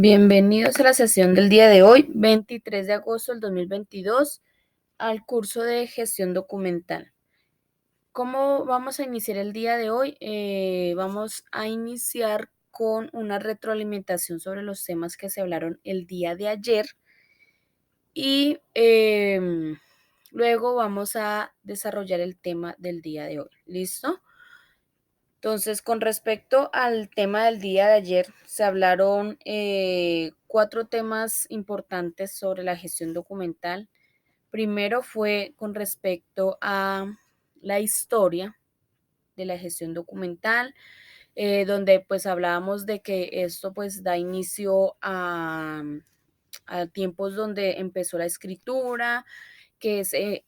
Bienvenidos a la sesión del día de hoy, 23 de agosto del 2022, al curso de gestión documental. ¿Cómo vamos a iniciar el día de hoy? Vamos a iniciar con una retroalimentación sobre los temas que se hablaron el día de ayer y luego vamos a desarrollar el tema del día de hoy. ¿Listo? Entonces, con respecto al tema del día de ayer, se hablaron 4 temas importantes sobre la gestión documental. Primero fue con respecto a la historia de la gestión documental, donde pues hablábamos de que esto pues da inicio a tiempos donde empezó la escritura, que se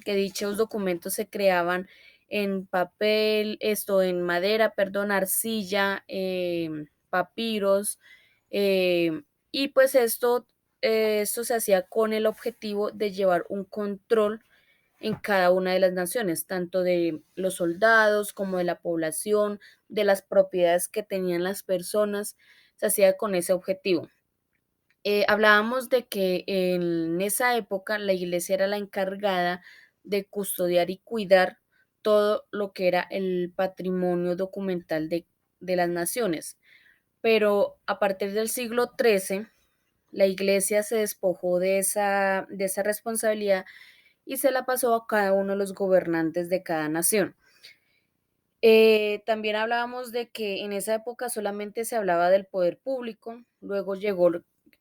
que dichos documentos se creaban en papel, en madera, perdón, arcilla, papiros, y pues esto se hacía con el objetivo de llevar un control en cada una de las naciones, tanto de los soldados como de la población, de las propiedades que tenían las personas, se hacía con ese objetivo. Hablábamos de que en esa época la iglesia era la encargada de custodiar y cuidar todo lo que era el patrimonio documental de las naciones. Pero a partir del siglo XIII, la iglesia se despojó de esa responsabilidad y se la pasó a cada uno de los gobernantes de cada nación. También hablábamos de que en esa época solamente se hablaba del poder público, luego llegó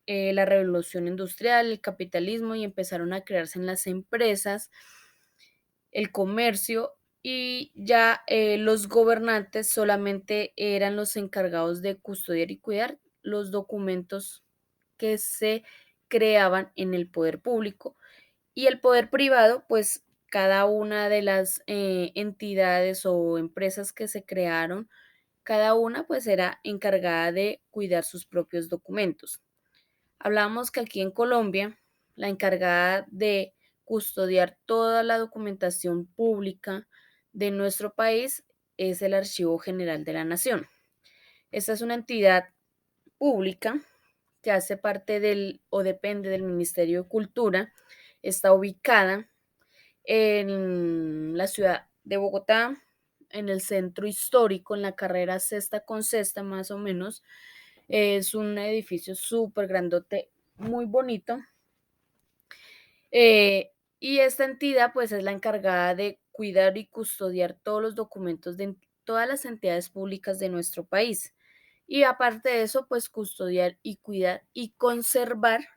la revolución industrial, el capitalismo y empezaron a crearse en las empresas, el comercio y ya los gobernantes solamente eran los encargados de custodiar y cuidar los documentos que se creaban en el poder público y el poder privado, pues cada una de las entidades o empresas que se crearon, cada una pues era encargada de cuidar sus propios documentos. Hablamos que aquí en Colombia, la encargada de custodiar toda la documentación pública de nuestro país es el Archivo General de la Nación. Esta es una entidad pública que hace parte del o depende del Ministerio de Cultura, está ubicada en la ciudad de Bogotá, en el centro histórico, en la carrera Sexta con Sexta, más o menos. Es un edificio súper grandote, muy bonito. Y esta entidad, pues, es la encargada de cuidar y custodiar todos los documentos de todas las entidades públicas de nuestro país. Y aparte de eso, pues, custodiar y cuidar y conservar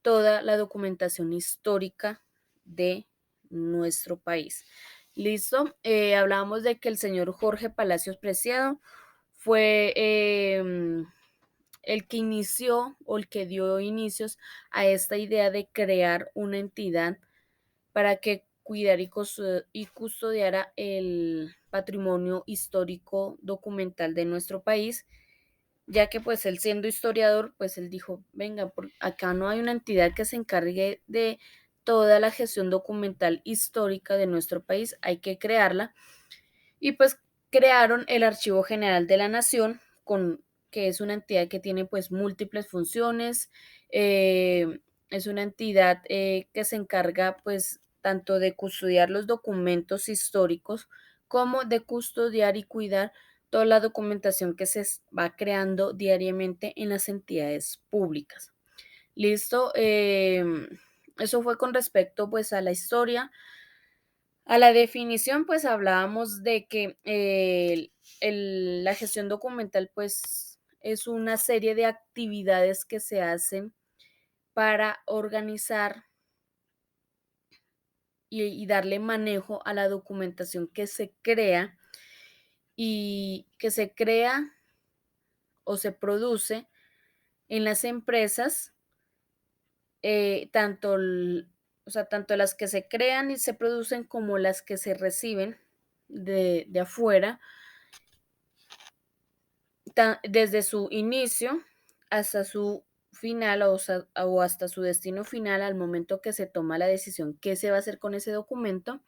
toda la documentación histórica de nuestro país. ¿Listo? Hablábamos de que el señor Jorge Palacios Preciado fue el que inició o el que dio inicios a esta idea de crear una entidad para que cuidara y custodiara el patrimonio histórico documental de nuestro país, ya que pues él siendo historiador, pues él dijo, venga, acá no hay una entidad que se encargue de toda la gestión documental histórica de nuestro país, hay que crearla. Y pues crearon el Archivo General de la Nación, que es una entidad que tiene pues múltiples funciones, es una entidad que se encarga pues tanto de custodiar los documentos históricos como de custodiar y cuidar toda la documentación que se va creando diariamente en las entidades públicas. Listo, eso fue con respecto pues a la historia. A la definición, pues hablábamos de que la gestión documental, pues es una serie de actividades que se hacen para organizar y darle manejo a la documentación que se crea y que se crea o se produce en las empresas, tanto, o sea, tanto las que se crean y se producen como las que se reciben de afuera desde su inicio hasta su final o hasta su destino final al momento que se toma la decisión qué se va a hacer con ese documento,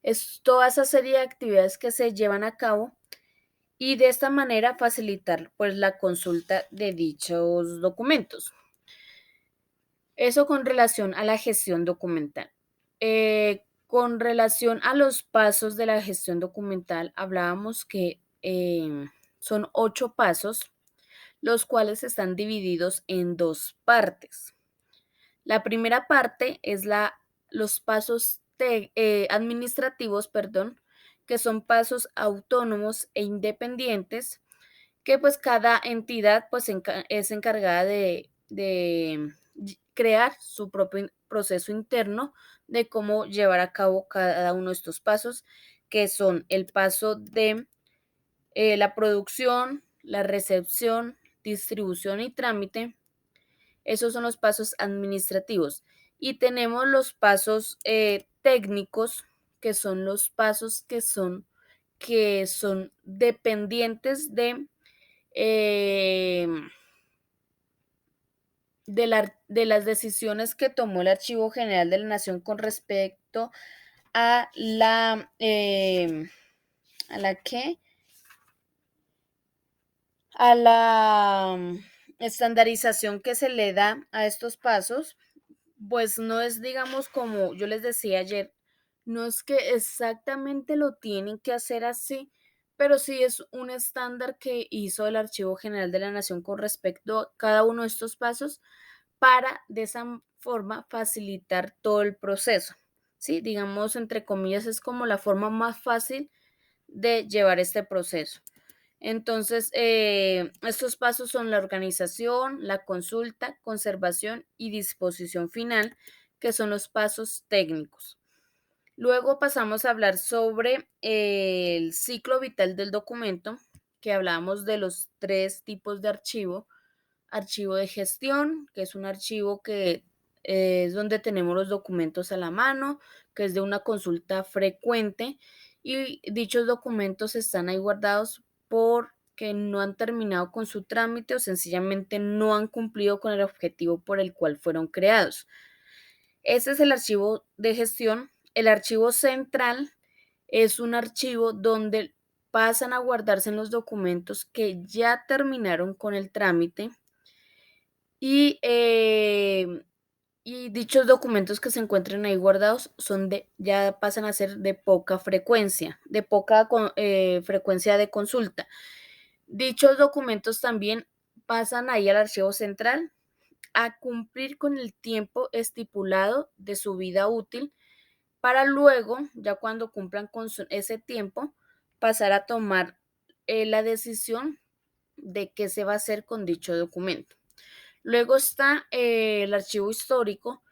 es toda esa serie de actividades que se llevan a cabo y de esta manera facilitar pues la consulta de dichos documentos. Eso con relación a la gestión documental. Con relación a los pasos de la gestión documental, hablábamos que son 8 pasos, los cuales están divididos en 2 partes. La primera parte es los pasos administrativos, perdón, que son pasos autónomos e independientes que pues cada entidad pues es encargada de crear su propio proceso interno de cómo llevar a cabo cada uno de estos pasos, que son el paso de la producción, la recepción, distribución y trámite. Esos son los pasos administrativos. Y tenemos los pasos técnicos, que son los pasos que son dependientes eh, de las decisiones que tomó el Archivo General de la Nación con respecto a ¿a la qué? A la estandarización que se le da a estos pasos, pues no es, digamos, como yo les decía ayer, no es que exactamente lo tienen que hacer así, pero sí es un estándar que hizo el Archivo General de la Nación con respecto a cada uno de estos pasos para de esa forma facilitar todo el proceso. Sí, digamos, entre comillas, es como la forma más fácil de llevar este proceso. Entonces, estos pasos son la organización, la consulta, conservación y disposición final, que son los pasos técnicos. Luego pasamos a hablar sobre el ciclo vital del documento, que hablamos de los 3 tipos de archivo. Archivo de gestión, que es un archivo que es donde tenemos los documentos a la mano, que es de una consulta frecuente y dichos documentos están ahí guardados porque no han terminado con su trámite o sencillamente no han cumplido con el objetivo por el cual fueron creados. Ese es el archivo de gestión. El archivo central es un archivo donde pasan a guardarse los documentos que ya terminaron con el trámite y, y dichos documentos que se encuentran ahí guardados ya pasan a ser de poca frecuencia, frecuencia de consulta. Dichos documentos también pasan ahí al archivo central a cumplir con el tiempo estipulado de su vida útil para luego, ya cuando cumplan con ese tiempo, pasar a tomar la decisión de qué se va a hacer con dicho documento. Luego está el archivo histórico,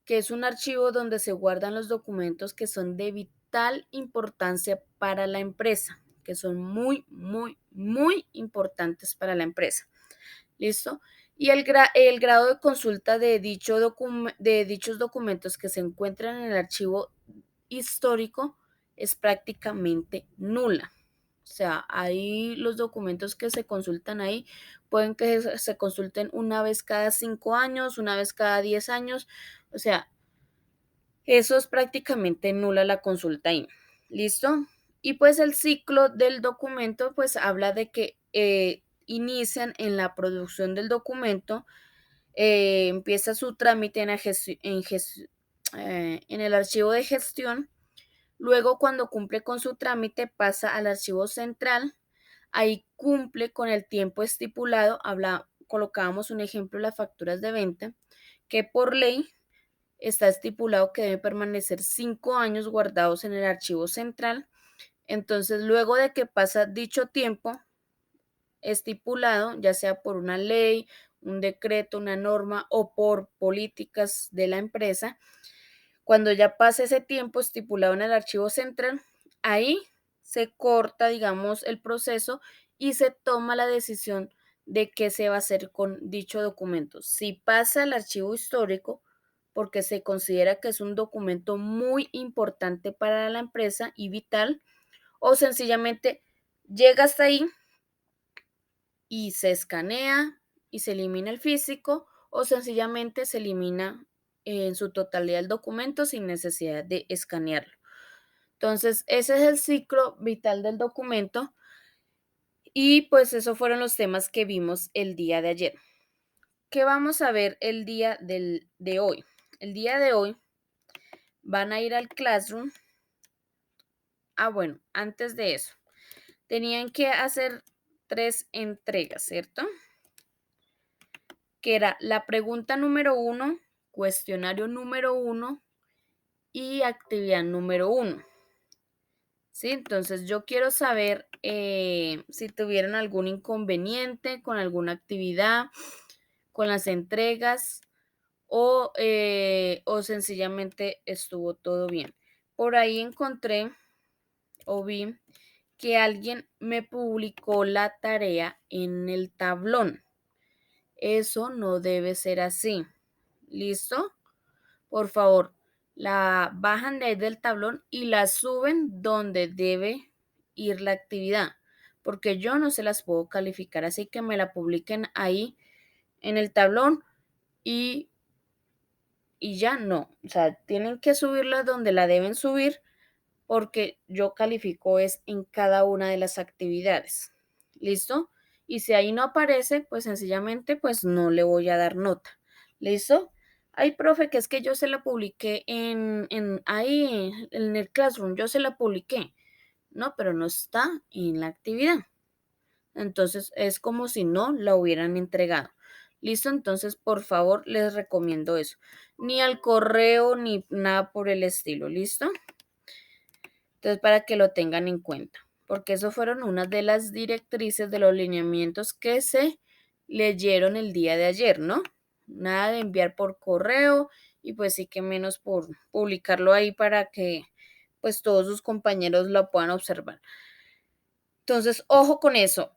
que es un archivo donde se guardan los documentos que son de vital importancia para la empresa, que son muy, muy, muy importantes para la empresa. ¿Listo? Y el grado de consulta de dichos documentos que se encuentran en el archivo histórico es prácticamente nula. O sea, ahí los documentos que se consultan ahí pueden que se consulten una vez cada 5 años, una vez cada 10 años. O sea, eso es prácticamente nula la consulta ahí. ¿Listo? Y pues el ciclo del documento pues habla de que inician en la producción del documento, empieza su trámite en el archivo de gestión. Luego, cuando cumple con su trámite, pasa al archivo central. Ahí cumple con el tiempo estipulado. Colocábamos un ejemplo, las facturas de venta, que por ley está estipulado que debe permanecer 5 años guardados en el archivo central. Entonces, luego de que pasa dicho tiempo estipulado, ya sea por una ley, un decreto, una norma o por políticas de la empresa, cuando ya pase ese tiempo estipulado en el archivo central, ahí se corta, digamos, el proceso y se toma la decisión de qué se va a hacer con dicho documento. Si pasa al archivo histórico, porque se considera que es un documento muy importante para la empresa y vital, o sencillamente llega hasta ahí y se escanea y se elimina el físico, o sencillamente se elimina en su totalidad el documento sin necesidad de escanearlo. Entonces, ese es el ciclo vital del documento Y pues esos fueron los temas que vimos el día de ayer. ¿Qué vamos a ver el día de hoy? El día de hoy van a ir al Classroom. Bueno, antes de eso, tenían que hacer 3 entregas, ¿cierto? Que era la pregunta número 1, cuestionario número 1 y actividad número 1. ¿Sí? Entonces yo quiero saber si tuvieron algún inconveniente con alguna actividad, con las entregas o sencillamente estuvo todo bien. Por ahí encontré o vi que alguien me publicó la tarea en el tablón. Eso no debe ser así. ¿Listo? Por favor, la bajan de ahí del tablón y la suben donde debe ir la actividad, porque yo no se las puedo calificar, así que me la publiquen ahí en el tablón y, y ya no. O sea, tienen que subirla donde la deben subir porque yo califico es en cada una de las actividades. ¿Listo? Y si ahí no aparece, pues sencillamente pues no le voy a dar nota. ¿Listo? Ay, profe, que es que yo se la publiqué ahí en el Classroom, yo se la publiqué. No, pero no está en la actividad. Entonces es como si no la hubieran entregado. ¿Listo? Entonces, por favor, les recomiendo eso. Ni al correo ni nada por el estilo. ¿Listo? Entonces, para que lo tengan en cuenta, porque eso fueron unas de las directrices de los lineamientos que se leyeron el día de ayer, ¿no? Nada de enviar por correo y pues sí que menos por publicarlo ahí para que pues todos sus compañeros lo puedan observar. Entonces, ojo con eso.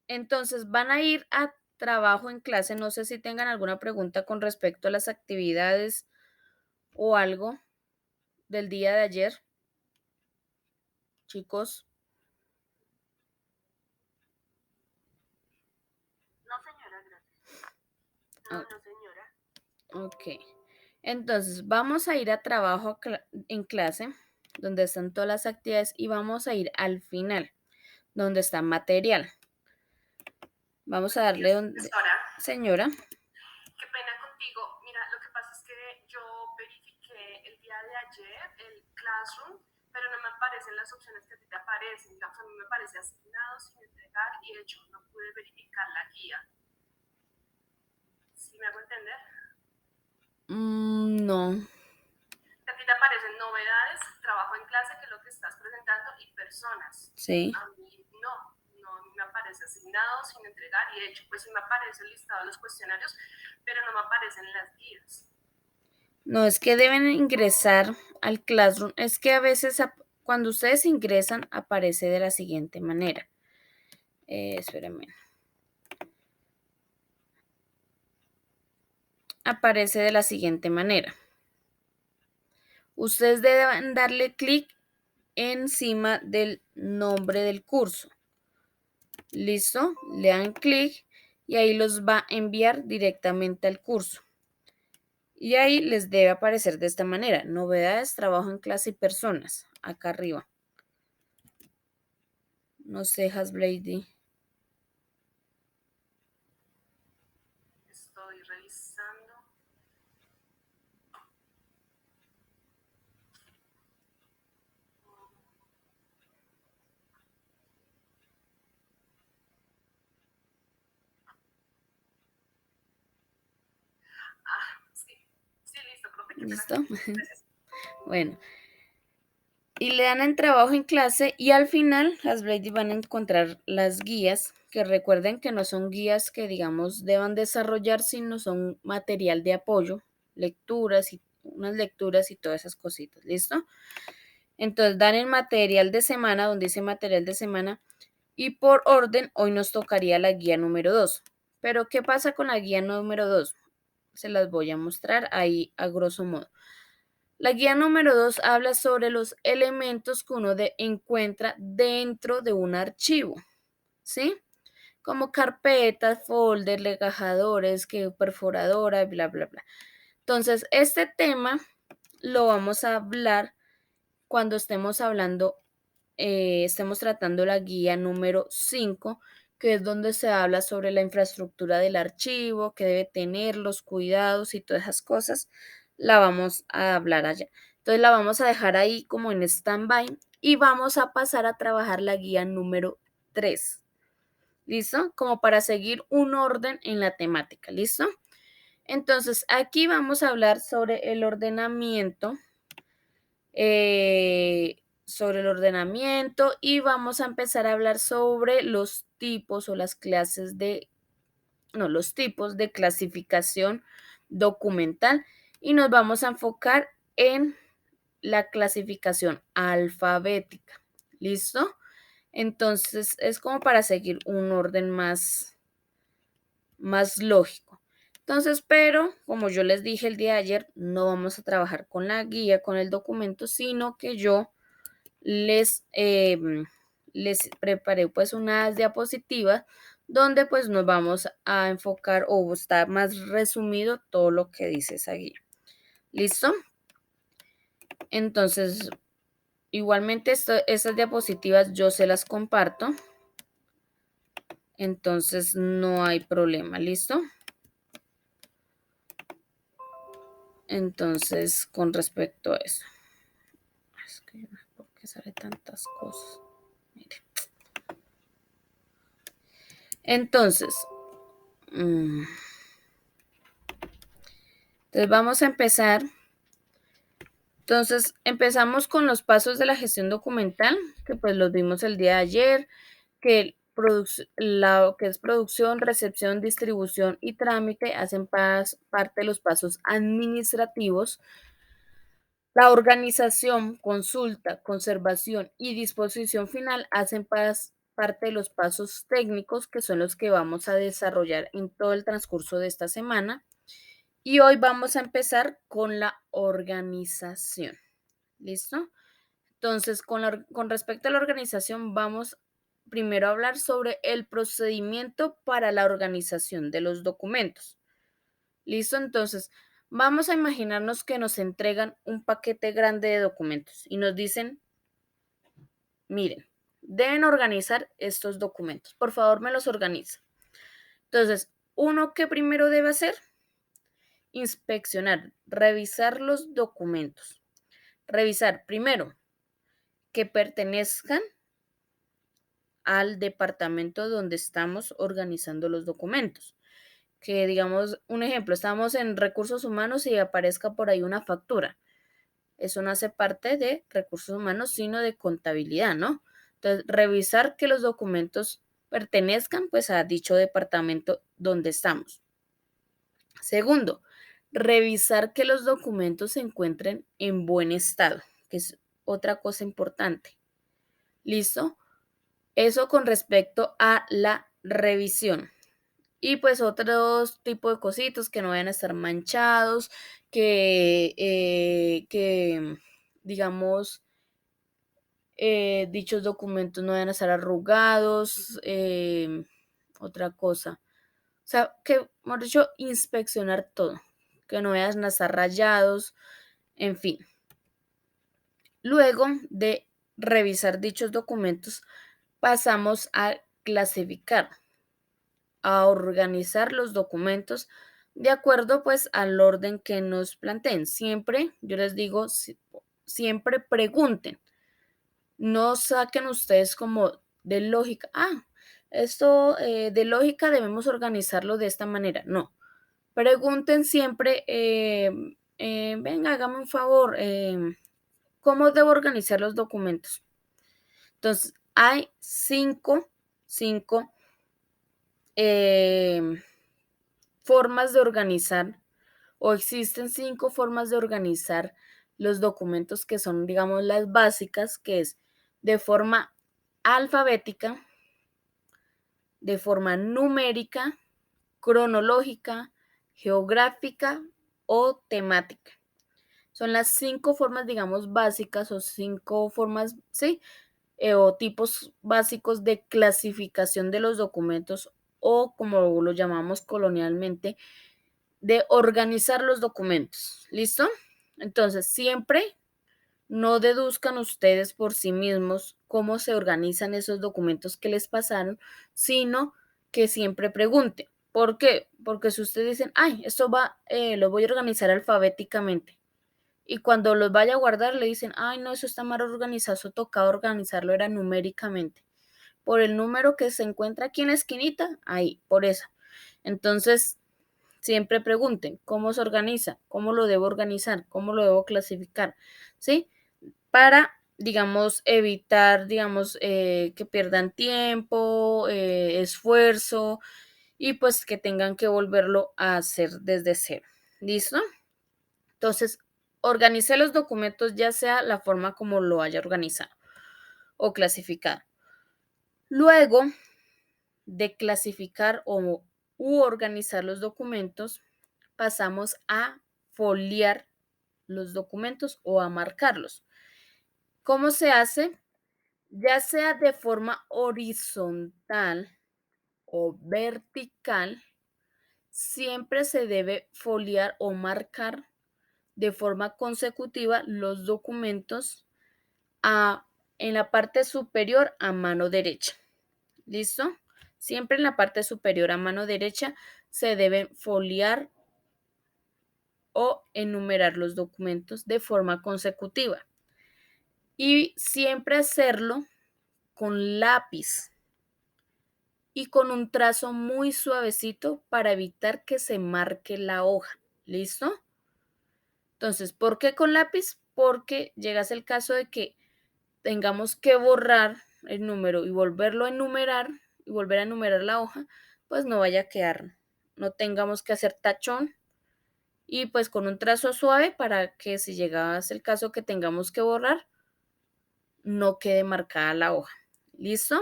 Entonces, van a ir a trabajo en clase. No sé si tengan alguna pregunta con respecto a las actividades o algo del día de ayer, chicos. No, señora, gracias. No, Ok. no, señora. Ok, entonces vamos a ir a trabajo en clase, donde están todas las actividades, y vamos a ir al final, donde está material. Vamos a Buenos darle días, donde... profesora. Señora, Qué pena contigo. Mira, lo que pasa es que yo verifiqué el día de ayer el Classroom, pero no me aparecen las opciones que a ti te aparecen. Digamos, a mí me aparece asignado, sin entregar, y de hecho no pude verificar la guía. ¿Sí me hago entender? no, A ti te aparecen novedades, trabajo en clase, que es lo que estás presentando, y personas. sí. A mí no me aparece asignado, sin entregar, y de hecho, pues sí me aparece el listado de los cuestionarios, pero no me aparecen las guías. No, es que deben ingresar al Classroom. Es que a veces cuando ustedes ingresan aparece de la siguiente manera. Espérenme. Aparece de la siguiente manera. Ustedes deben darle clic encima del nombre del curso. ¿Listo? Le dan clic y ahí los va a enviar directamente al curso. Y ahí les debe aparecer de esta manera: novedades, trabajo en clase y personas, acá arriba. No sé, Hasblady. Estoy revisando. Sí, sí, listo, profe, qué pena ¿Listo? contigo. Gracias. Bueno, y le dan el trabajo en clase y al final las Ladies van a encontrar las guías, que recuerden que no son guías que digamos deban desarrollar, sino son material de apoyo, lecturas y unas lecturas y todas esas cositas. ¿Listo? Entonces dan el material de semana, donde dice material de semana, y por orden hoy nos tocaría la guía número 2. Pero ¿qué pasa con la guía número 2? Se las voy a mostrar ahí a grosso modo. La guía número 2 habla sobre los elementos que uno encuentra dentro de un archivo, ¿sí? Como carpetas, folders, legajadores, que perforadora, bla, bla, bla. Entonces, este tema lo vamos a hablar cuando estemos hablando estemos tratando la guía número 5, que es donde se habla sobre la infraestructura del archivo, que debe tener, los cuidados y todas esas cosas, la vamos a hablar allá. Entonces la vamos a dejar ahí como en stand-by y vamos a pasar a trabajar la guía número 3. ¿Listo? Como para seguir un orden en la temática. ¿Listo? Entonces, aquí vamos a hablar sobre el ordenamiento y vamos a empezar a hablar sobre los tipos o las clases de, no, los tipos de clasificación documental y nos vamos a enfocar en la clasificación alfabética. ¿Listo? Entonces, es como para seguir un orden más lógico. Entonces, pero como yo les dije el día de ayer, no vamos a trabajar con la guía, con el documento, sino que yo les preparé pues unas diapositivas donde pues nos vamos a enfocar o está más resumido todo lo que dice esa guía. ¿Listo? Entonces, igualmente estas diapositivas yo se las comparto. Entonces no hay problema. ¿Listo? Entonces, con respecto a eso. Es que yo no sé por qué sale tantas cosas. Mire. Entonces, vamos a empezar. Entonces, empezamos con los pasos de la gestión documental, que pues los vimos el día de ayer, que lo que es producción, recepción, distribución y trámite hacen parte de los pasos administrativos. La organización, consulta, conservación y disposición final hacen parte de los pasos técnicos que son los que vamos a desarrollar en todo el transcurso de esta semana. Y hoy vamos a empezar con la organización. ¿Listo? Entonces, con respecto a la organización, vamos primero a hablar sobre el procedimiento para la organización de los documentos. ¿Listo? Entonces, vamos a imaginarnos que nos entregan un paquete grande de documentos y nos dicen, miren, deben organizar estos documentos. Por favor, me los organiza. Entonces, uno que primero debe hacer, inspeccionar, revisar los documentos. Revisar primero que pertenezcan al departamento donde estamos organizando los documentos. Que digamos, un ejemplo, estamos en recursos humanos y aparezca por ahí una factura. Eso no hace parte de recursos humanos, sino de contabilidad, ¿no? Entonces, revisar que los documentos pertenezcan pues a dicho departamento donde estamos. Segundo, revisar que los documentos se encuentren en buen estado, que es otra cosa importante. ¿Listo? Eso con respecto a la revisión. Y pues otros tipos de cositos que no vayan a estar manchados, que digamos, dichos documentos no vayan a estar arrugados, otra cosa. O sea, que, mejor dicho, inspeccionar todo, que no vayan a estar rayados, en fin. Luego de revisar dichos documentos, pasamos a clasificar, a organizar los documentos de acuerdo pues al orden que nos planteen. Siempre, yo les digo, siempre pregunten, no saquen ustedes como de lógica, esto de lógica debemos organizarlo de esta manera. No, pregunten siempre, venga, hágame un favor, ¿cómo debo organizar los documentos? Entonces, hay cinco formas de organizar, o existen 5 formas de organizar los documentos que son, digamos, las básicas, que es de forma alfabética, de forma numérica, cronológica, geográfica o temática. Son las 5 formas, digamos, básicas o 5 formas, ¿sí? O tipos básicos de clasificación de los documentos o como lo llamamos colonialmente, de organizar los documentos. ¿Listo? Entonces, siempre no deduzcan ustedes por sí mismos cómo se organizan esos documentos que les pasaron, sino que siempre pregunten. ¿Por qué? Porque si ustedes dicen, ay, esto va, lo voy a organizar alfabéticamente, y cuando los vaya a guardar le dicen, ay, no, eso está mal organizado, eso tocaba organizarlo, era numéricamente. Por el número que se encuentra aquí en la esquinita, ahí, por eso. Entonces, siempre pregunten, ¿cómo se organiza? ¿Cómo lo debo organizar? ¿Cómo lo debo clasificar? ¿Sí? Para, digamos, evitar, digamos, que pierdan tiempo, esfuerzo y pues que tengan que volverlo a hacer desde cero. ¿Listo? Entonces, organice los documentos ya sea la forma como lo haya organizado o clasificado. Luego de clasificar u organizar los documentos, pasamos a foliar los documentos o a marcarlos. ¿Cómo se hace? Ya sea de forma horizontal o vertical, siempre se debe foliar o marcar de forma consecutiva los documentos a, en la parte superior a mano derecha. ¿Listo? Siempre en la parte superior a mano derecha se deben foliar o enumerar los documentos de forma consecutiva. Y siempre hacerlo con lápiz y con un trazo muy suavecito para evitar que se marque la hoja. ¿Listo? Entonces, ¿por qué con lápiz? Porque llegas el caso de que tengamos que borrar el número y volverlo a enumerar y volver a enumerar la hoja, pues no vaya a quedar, no tengamos que hacer tachón y pues con un trazo suave para que si llegase el caso que tengamos que borrar, no quede marcada la hoja. ¿Listo?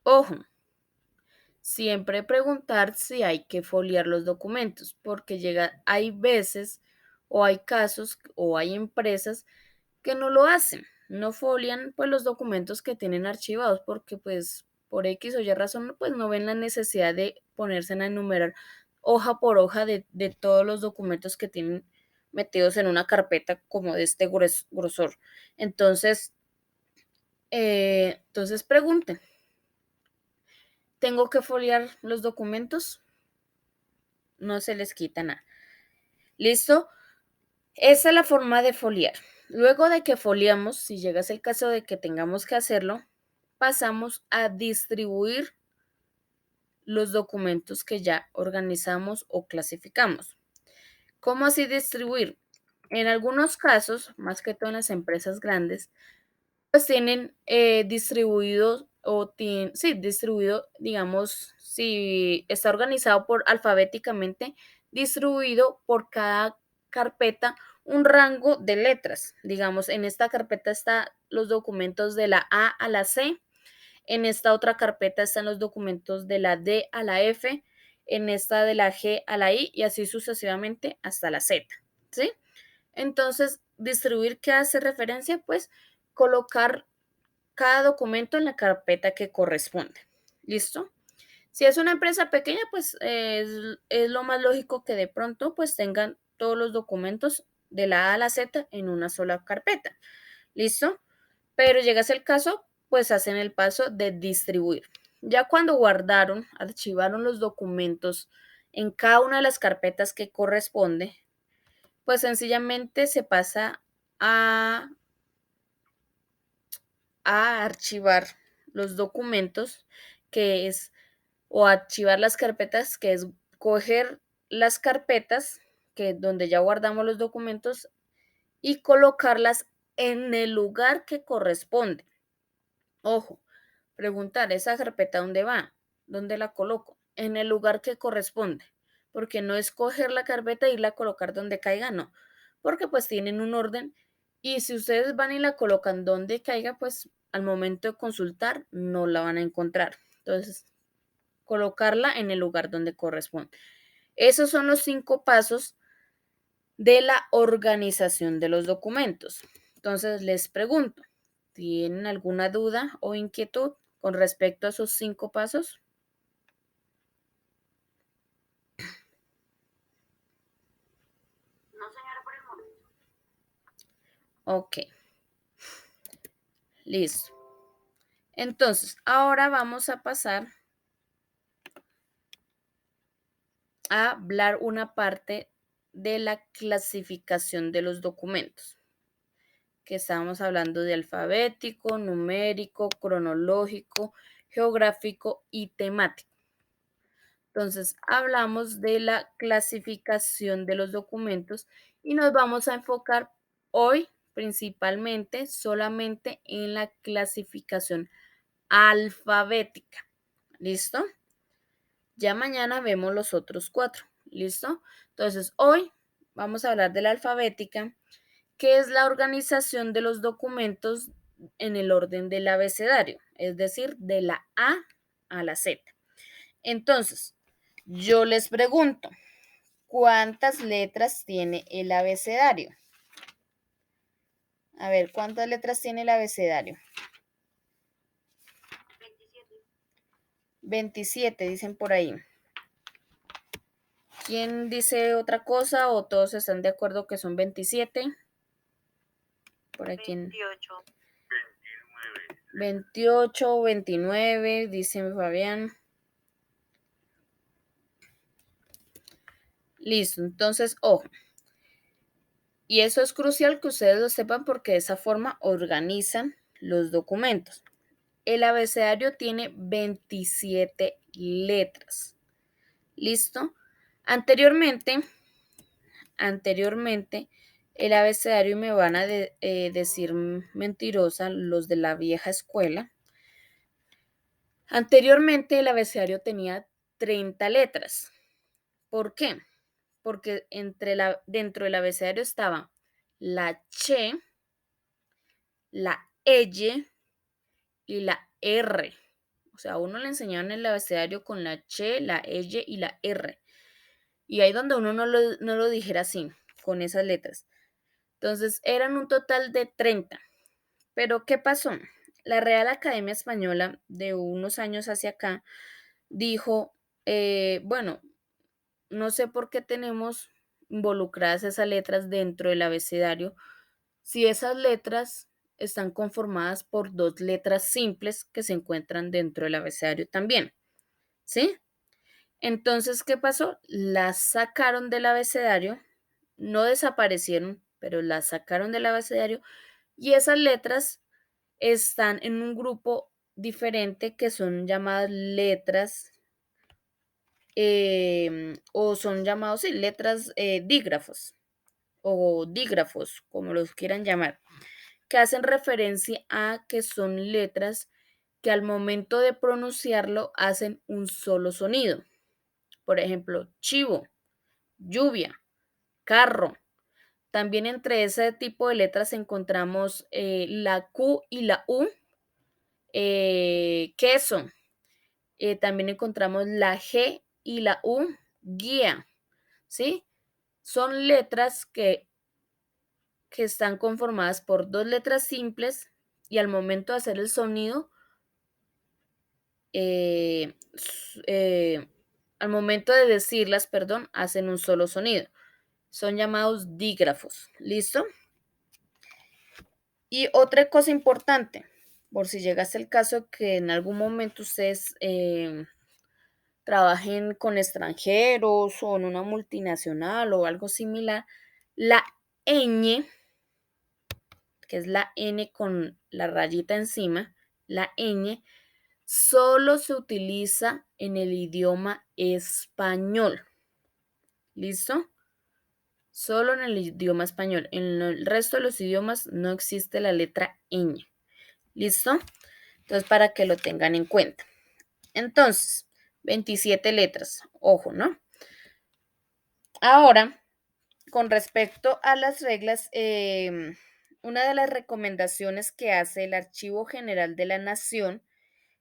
Ojo, siempre preguntar si hay que foliar los documentos, porque hay veces o hay casos o hay empresas que no lo hacen, no folian pues los documentos que tienen archivados porque pues por X o Y razón pues no ven la necesidad de ponerse a enumerar hoja por hoja de todos los documentos que tienen metidos en una carpeta como de este grosor. Entonces pregunten, ¿tengo que foliar los documentos? No se les quita nada. ¿Listo? Esa es la forma de foliar. Luego de que foliamos, si llegase el caso de que tengamos que hacerlo, pasamos a distribuir los documentos que ya organizamos o clasificamos. ¿Cómo así distribuir? En algunos casos, más que todo en las empresas grandes, pues tienen distribuido o tienen, sí, distribuido, digamos, si está organizado por alfabéticamente, distribuido por cada carpeta un rango de letras. Digamos, en esta carpeta están los documentos de la A a la C, en esta otra carpeta están los documentos de la D a la F, en esta de la G a la I y así sucesivamente hasta la Z, ¿sí? Entonces, distribuir, ¿qué hace referencia? Pues colocar cada documento en la carpeta que corresponde. ¿Listo? Si es una empresa pequeña, pues es lo más lógico que de pronto pues tengan todos los documentos de la A a la Z en una sola carpeta. ¿Listo? Pero llegas el caso, pues hacen el paso de distribuir. Ya cuando guardaron, archivaron los documentos en cada una de las carpetas que corresponde, pues sencillamente se pasa a archivar los documentos, que es, o archivar las carpetas, que es coger las carpetas que donde ya guardamos los documentos y colocarlas en el lugar que corresponde. Ojo, preguntar, ¿esa carpeta dónde va? ¿Dónde la coloco? En el lugar que corresponde, porque no es coger la carpeta e irla a colocar donde caiga, no, porque pues tienen un orden y si ustedes van y la colocan donde caiga, pues al momento de consultar no la van a encontrar. Entonces, colocarla en el lugar donde corresponde. Esos son los 5 pasos de la organización de los documentos. Entonces, les pregunto, ¿tienen alguna duda o inquietud con respecto a esos 5 pasos? No, señora, por el momento. Ok. Listo. Entonces, ahora vamos a pasar a hablar una parte de la clasificación de los documentos, que estábamos hablando de alfabético, numérico, cronológico, geográfico y temático. Entonces, hablamos de la clasificación de los documentos y nos vamos a enfocar hoy principalmente solamente en la clasificación alfabética. ¿Listo? Ya mañana vemos los otros 4. ¿Listo? Entonces, hoy vamos a hablar de la alfabética, que es la organización de los documentos en el orden del abecedario, es decir, de la A a la Z. Entonces, yo les pregunto, ¿cuántas letras tiene el abecedario? A ver, ¿cuántas letras tiene el abecedario? 27, dicen por ahí. ¿Quién dice otra cosa o todos están de acuerdo que son 27? Por aquí. 28. 28, 29, dice Fabián. Listo, entonces, ojo. Y eso es crucial que ustedes lo sepan porque de esa forma organizan los documentos. El abecedario tiene 27 letras. ¿Listo? Anteriormente, el abecedario, me van a decir mentirosa los de la vieja escuela. Anteriormente el abecedario tenía 30 letras. ¿Por qué? Porque dentro del abecedario estaba la Ch, la Ey y la R. O sea, a uno le enseñaban el abecedario con la Ch, la Ey y la R. Y ahí donde uno no lo dijera así, con esas letras. Entonces, eran un total de 30. Pero, ¿qué pasó? La Real Academia Española, de unos años hacia acá, dijo, bueno, no sé por qué tenemos involucradas esas letras dentro del abecedario, si esas letras están conformadas por 2 letras simples que se encuentran dentro del abecedario también, ¿sí? Entonces, ¿qué pasó? Las sacaron del abecedario, no desaparecieron, pero las sacaron del abecedario y esas letras están en un grupo diferente que son llamadas letras o son llamados, sí, letras dígrafos o dígrafos, como los quieran llamar, que hacen referencia a que son letras que al momento de pronunciarlo hacen un solo sonido. Por ejemplo, chivo, lluvia, carro. También entre ese tipo de letras encontramos la Q y la U, queso. También encontramos la G y la U, guía. ¿Sí? Son letras que están conformadas por 2 letras simples y al momento de hacer el sonido, eh, al momento de decirlas, perdón, hacen un solo sonido. Son llamados dígrafos. ¿Listo? Y otra cosa importante, por si llegase el caso que en algún momento ustedes trabajen con extranjeros o en una multinacional o algo similar, la ñ, que es la N con la rayita encima, la ñ, solo se utiliza en el idioma español. ¿Listo? Solo en el idioma español. En el resto de los idiomas no existe la letra ñ. ¿Listo? Entonces, para que lo tengan en cuenta. Entonces, 27 letras. Ojo, ¿no? Ahora, con respecto a las reglas, una de las recomendaciones que hace el Archivo General de la Nación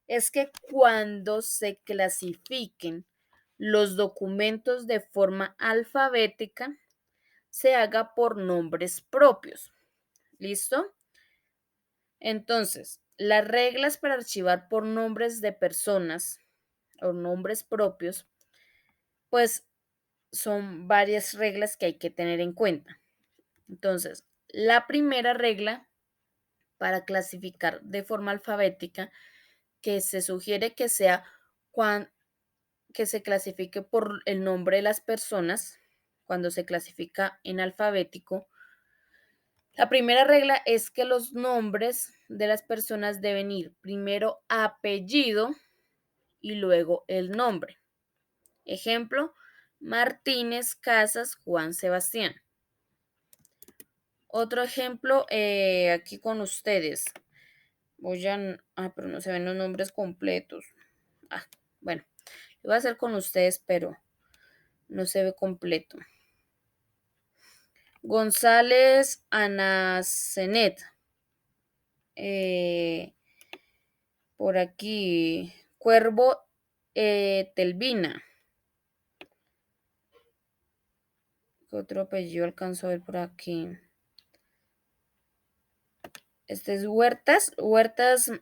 es que cuando se clasifiquen los documentos de forma alfabética, se haga por nombres propios. ¿Listo? Entonces, las reglas para archivar por nombres de personas o nombres propios, pues son varias reglas que hay que tener en cuenta. Entonces, la primera regla para clasificar de forma alfabética, que se sugiere que sea que se clasifique por el nombre de las personas, cuando se clasifica en alfabético. La primera regla es que los nombres de las personas deben ir primero apellido y luego el nombre. Ejemplo, Martínez Casas Juan Sebastián. Otro ejemplo aquí con ustedes. Pero no se ven los nombres completos. Bueno, lo voy a hacer con ustedes, pero no se ve completo. González Anacenet. Por aquí. Cuervo Telvina. ¿Qué otro apellido alcanzo a ver por aquí? Este es Huertas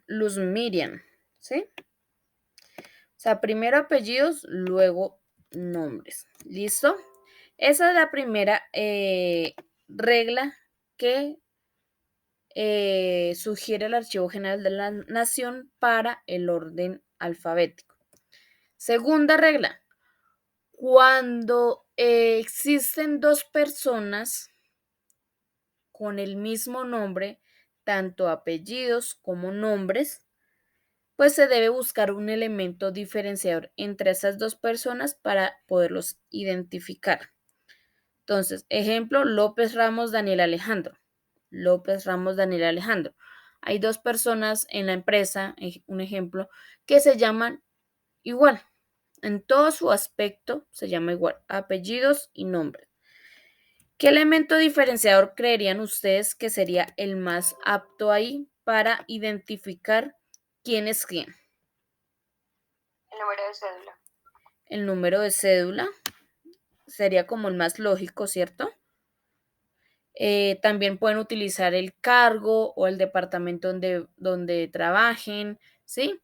Luz Miriam, ¿sí? O sea, primero apellidos, luego nombres. ¿Listo? Esa es la primera regla que sugiere el Archivo General de la Nación para el orden alfabético. Segunda regla, cuando existen dos personas con el mismo nombre, tanto apellidos como nombres, pues se debe buscar un elemento diferenciador entre esas dos personas para poderlos identificar. Entonces, ejemplo, López Ramos Daniel Alejandro. López Ramos Daniel Alejandro. Hay dos personas en la empresa, un ejemplo, que se llaman igual. En todo su aspecto se llama igual, apellidos y nombres. ¿Qué elemento diferenciador creerían ustedes que sería el más apto ahí para identificar quién es quién? El número de cédula. El número de cédula sería como el más lógico, ¿cierto? También pueden utilizar el cargo o el departamento donde trabajen, ¿sí?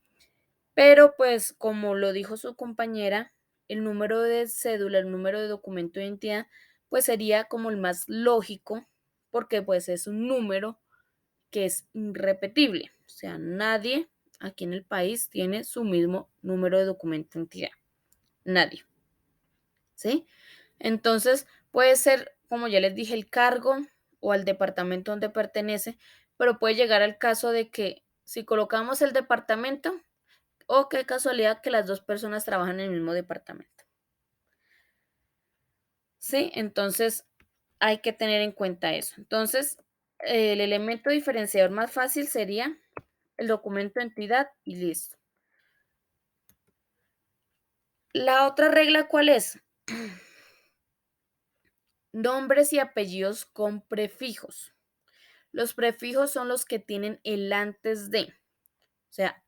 Pero pues como lo dijo su compañera, el número de cédula, el número de documento de identidad, pues sería como el más lógico porque pues es un número que es irrepetible. O sea, nadie aquí en el país tiene su mismo número de documento de identidad. Nadie. ¿Sí? Entonces, puede ser, como ya les dije, el cargo o al departamento donde pertenece, pero puede llegar al caso de que si colocamos el departamento, o qué casualidad que las dos personas trabajan en el mismo departamento. ¿Sí? Entonces, hay que tener en cuenta eso. Entonces, el elemento diferenciador más fácil sería el documento de entidad y listo. La otra regla, ¿cuál es? Nombres y apellidos con prefijos. Los prefijos son los que tienen el antes de, o sea,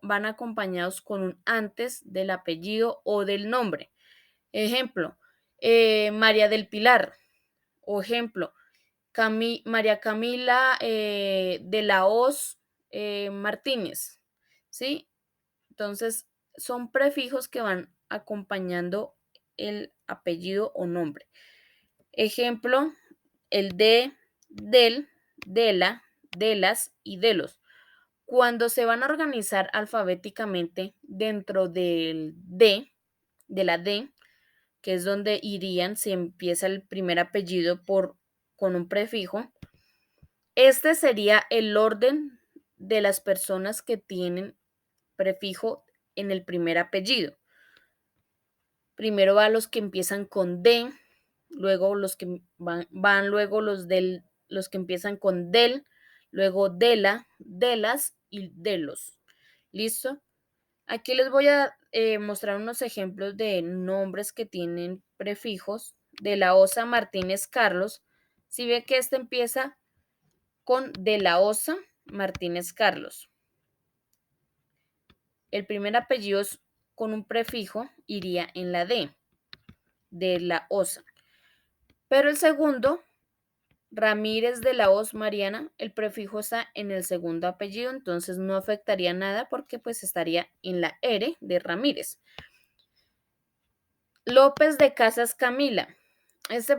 van acompañados con un antes del apellido o del nombre. Ejemplo, María del Pilar. O ejemplo, María Camila de la Hoz Martínez. ¿Sí? Entonces, son prefijos que van acompañando el apellido o nombre. Ejemplo, el de, del, de la, de las y de los. Cuando se van a organizar alfabéticamente dentro del de la D, que es donde irían si empieza el primer apellido con un prefijo, este sería el orden de las personas que tienen prefijo en el primer apellido. Primero van los que empiezan con D, luego los que van luego los que empiezan con del, luego de la, de las y de los. ¿Listo? Aquí les voy a mostrar unos ejemplos de nombres que tienen prefijos. De la Osa Martínez Carlos. Si ve que este empieza con de la Osa Martínez Carlos. El primer apellido con un prefijo iría en la D, de la Osa. Pero el segundo, Ramírez de la Hoz Mariana, el prefijo está en el segundo apellido, entonces no afectaría nada porque pues estaría en la R de Ramírez. López de Casas Camila.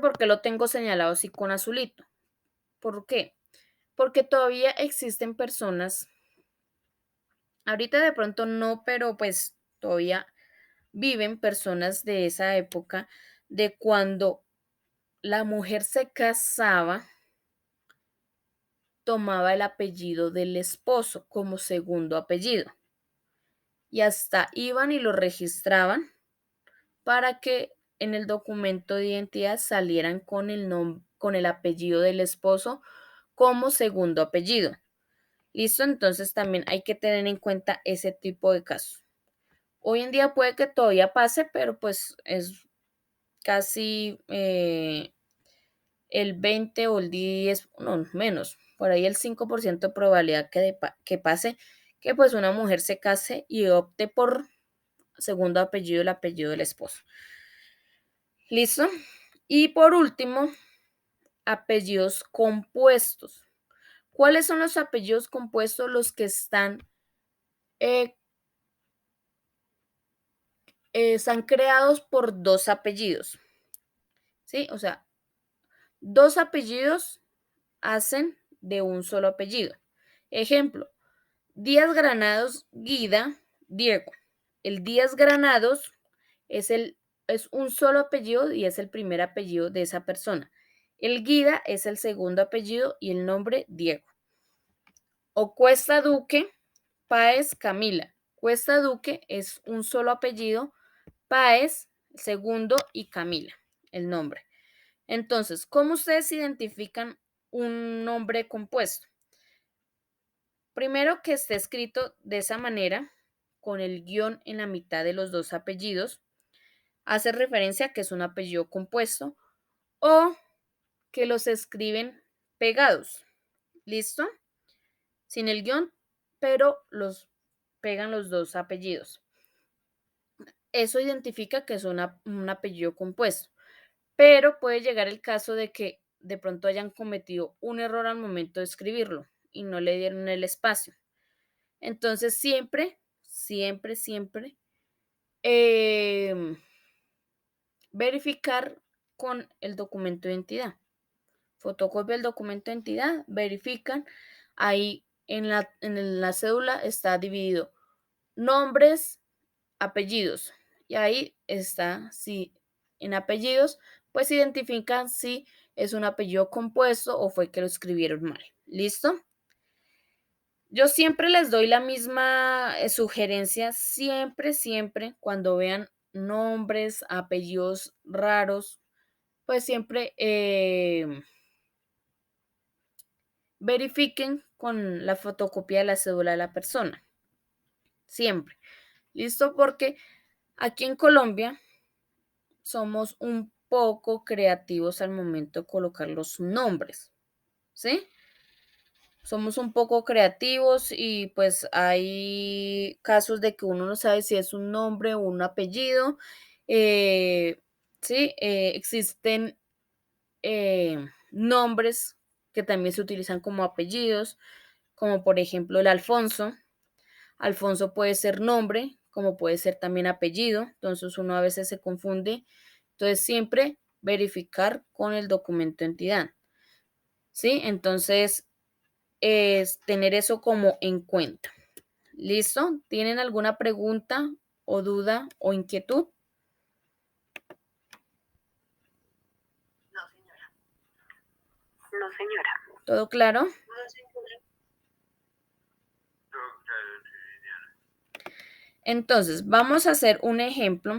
Porque lo tengo señalado así con azulito. ¿Por qué? porque todavía existen personas, ahorita de pronto no, pero pues todavía viven personas de esa época, de cuando la mujer se casaba, tomaba el apellido del esposo como segundo apellido y hasta iban y lo registraban para que en el documento de identidad salieran con con el apellido del esposo como segundo apellido. ¿Listo? Entonces también hay que tener en cuenta ese tipo de casos. Hoy en día puede que todavía pase, pero pues es casi el 20 o el 10, no, menos, por ahí el 5% de probabilidad que pase, que pues una mujer se case y opte por segundo apellido, el apellido del esposo. ¿Listo? Y por último, apellidos compuestos. ¿Cuáles son los apellidos compuestos? Los que eh, están creados por dos apellidos. ¿Sí? O sea, dos apellidos hacen de un solo apellido. Ejemplo, Díaz Granados Guida Diego. El Díaz Granados es, es un solo apellido y es el primer apellido de esa persona. El Guida es el segundo apellido y el nombre Diego. O Cuesta Duque Páez Camila. Cuesta Duque es un solo apellido, Páez, segundo y Camila, el nombre. Entonces, ¿cómo ustedes identifican un nombre compuesto? Primero que esté escrito de esa manera, con el guión en la mitad de los dos apellidos, hace referencia a que es un apellido compuesto o que los escriben pegados. ¿Listo? Sin el guión, pero los pegan los dos apellidos. Eso identifica que es un apellido compuesto, pero puede llegar el caso de que de pronto hayan cometido un error al momento de escribirlo y no le dieron el espacio. Entonces, siempre, verificar con el documento de identidad. Fotocopia el documento de identidad, verifican. Ahí en la cédula está dividido nombres, apellidos. Y ahí está, si en apellidos, pues identifican si es un apellido compuesto o fue que lo escribieron mal. ¿Listo? Yo siempre les doy la misma sugerencia, siempre, cuando vean nombres, apellidos raros, pues siempre verifiquen con la fotocopia de la cédula de la persona. Siempre. ¿Listo? Porque aquí en Colombia somos un poco creativos al momento de colocar los nombres. ¿Sí? Somos un poco creativos y pues hay casos de que uno no sabe si es un nombre o un apellido. Sí, existen nombres que también se utilizan como apellidos, como por ejemplo el Alfonso. Alfonso puede ser nombre, como puede ser también apellido, entonces uno a veces se confunde. Entonces siempre verificar con el documento de entidad. ¿Sí? Entonces es tener eso como en cuenta. ¿Listo? ¿Tienen alguna pregunta o duda o inquietud? No, señora. No, señora. ¿Todo claro? No, señora. Entonces, vamos a hacer un ejemplo.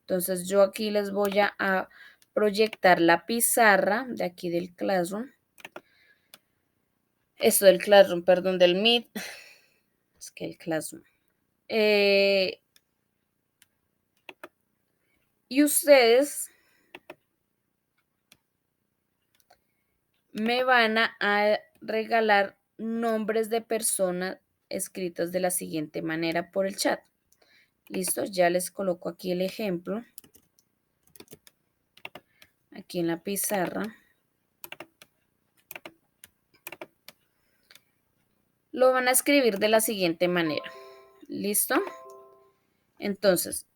Entonces, yo aquí les voy a proyectar la pizarra de aquí del Classroom. Esto del Classroom, perdón, del Meet. Es que el Classroom. Y ustedes me van a regalar nombres de personas escritos de la siguiente manera por el chat. Listo, ya les coloco aquí el ejemplo. Aquí en la pizarra. Lo van a escribir de la siguiente manera. ¿Listo? Entonces,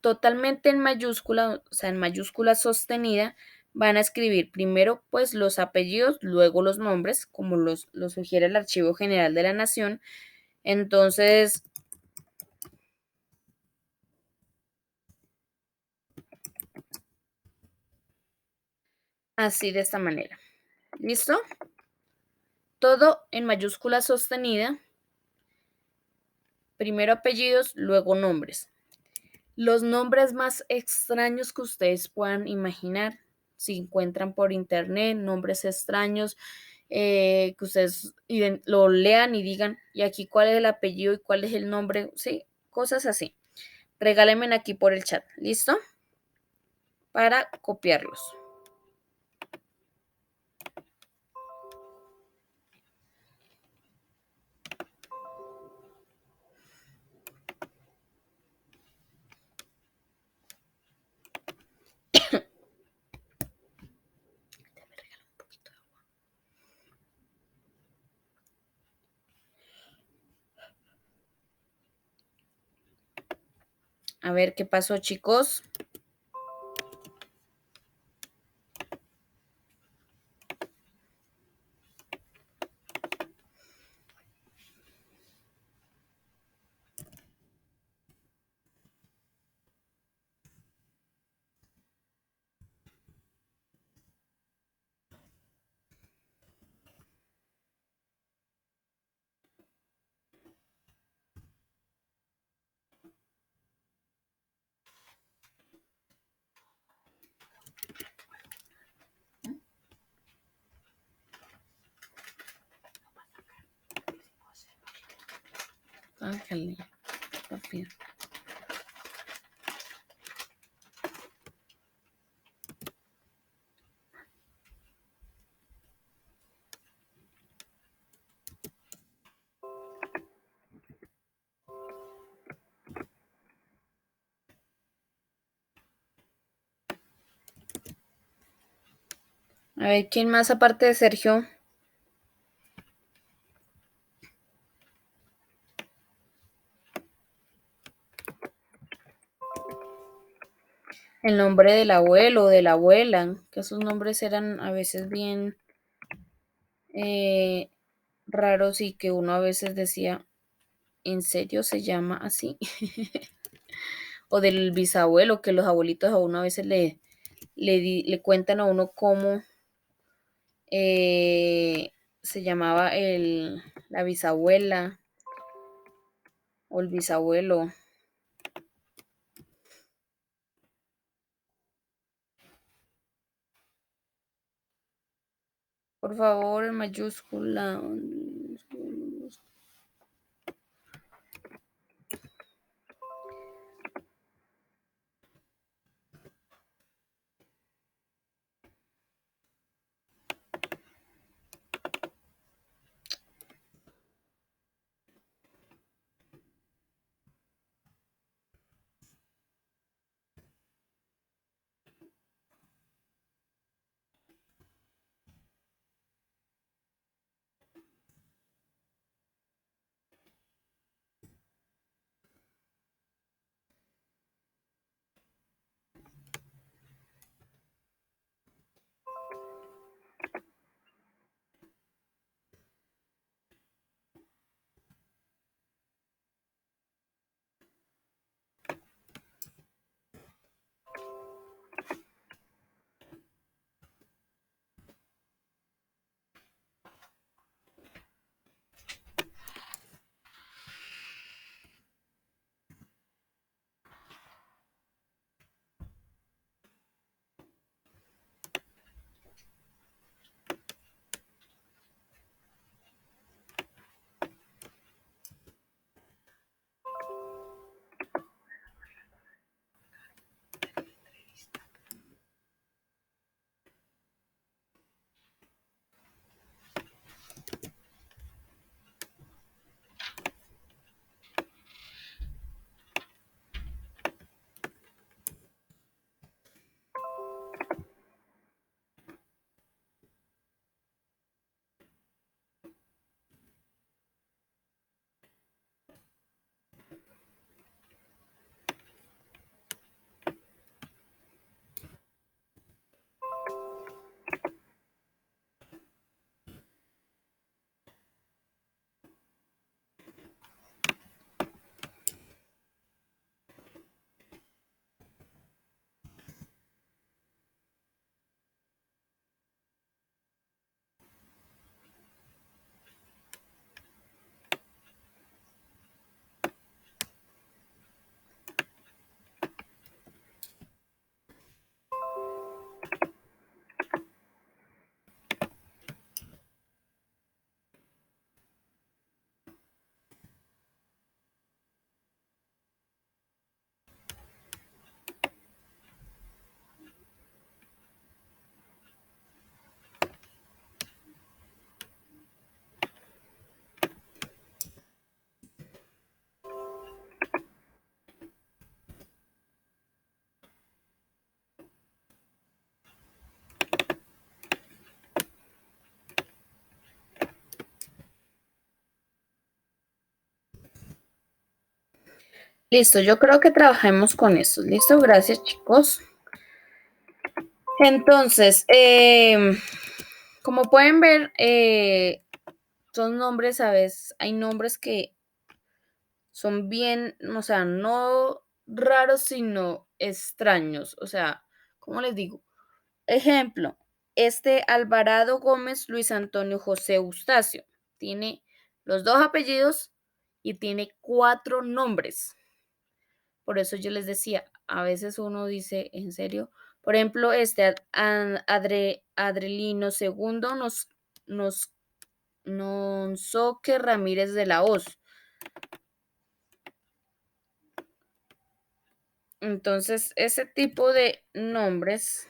totalmente en mayúscula, o sea, en mayúscula sostenida, van a escribir primero pues los apellidos, luego los nombres, como lo sugiere el Archivo General de la Nación. Entonces, así de esta manera. ¿Listo? Todo en mayúscula sostenida, primero apellidos, luego nombres. Los nombres más extraños que ustedes puedan imaginar, si encuentran por internet nombres extraños, que ustedes lo lean y digan, y aquí cuál es el apellido y cuál es el nombre, sí, cosas así. Regálenme aquí por el chat, ¿listo? Para copiarlos. A ver qué pasó, chicos. Ángel, papi. A ver, ¿quién más aparte de Sergio? El nombre del abuelo o de la abuela, que esos nombres eran a veces bien eh, raros y que uno a veces decía, ¿en serio se llama así? O del bisabuelo, que los abuelitos a uno a veces le cuentan a uno cómo se llamaba la bisabuela o el bisabuelo. Por favor, en mayúscula. Listo, yo creo que trabajemos con eso. Listo, gracias chicos. Entonces, como pueden ver, son nombres a veces, hay nombres que son bien, o sea, no raros, sino extraños. O sea, ¿cómo les digo? Ejemplo, este Alvarado Gómez Luis Antonio José Eustacio tiene los dos apellidos y tiene 4 nombres. Por eso yo les decía, a veces uno dice, ¿en serio? Por ejemplo, este Adrelino segundo nos Nonsoque Ramírez de la Hoz. Entonces, ese tipo de nombres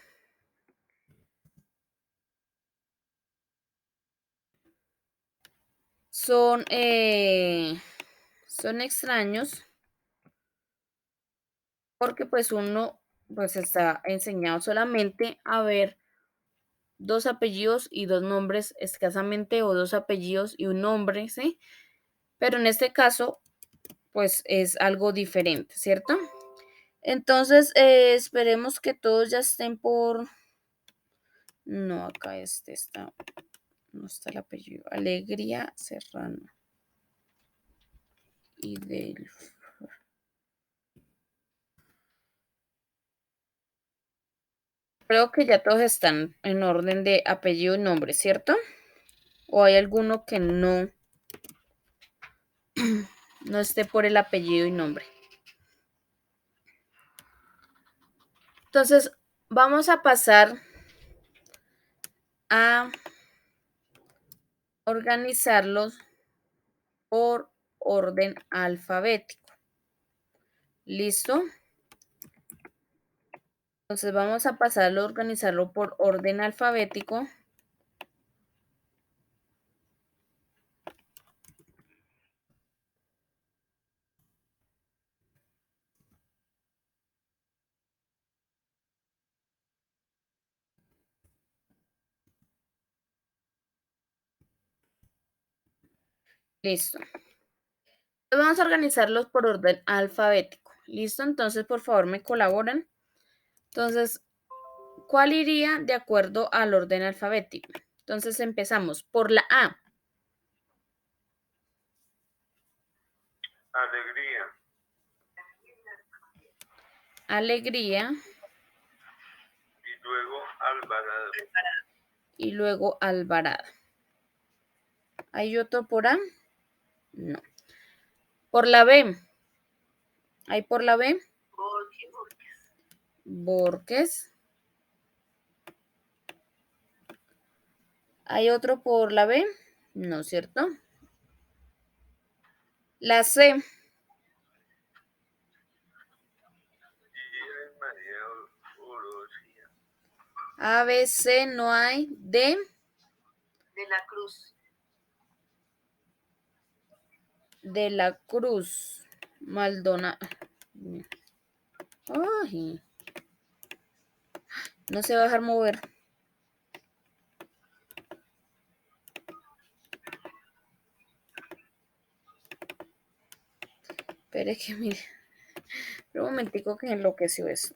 son, son extraños porque pues uno pues está enseñado solamente a ver 2 apellidos y 2 nombres escasamente o 2 apellidos y un nombre, ¿sí? Pero en este caso pues es algo diferente, ¿cierto? Entonces, esperemos que todos ya estén por... No, acá este está, no está el apellido. Alegría Serrano. Y del... Creo que ya todos están en orden de apellido y nombre, ¿cierto? ¿O hay alguno que no esté por el apellido y nombre? Entonces, vamos a pasar a organizarlos por orden alfabético. ¿Listo? Entonces vamos a pasarlo a organizarlo por orden alfabético. Listo. Vamos a organizarlos por orden alfabético. ¿Listo? Entonces, por favor, me colaboran. Entonces, ¿cuál iría de acuerdo al orden alfabético? Entonces, empezamos por la A. Alegría. Alegría. Y luego Alvarado. Y luego Alvarado. ¿Hay otro por A? No. Por la B. ¿Hay por la B? Borges. ¿Hay otro por la B? No, ¿cierto? La C. Y María Orosía. A, B, C, no hay. D. De la Cruz. De la Cruz. Maldonado. Ay. No se va a dejar mover. Espere que mire. Un momentico que enloqueció eso.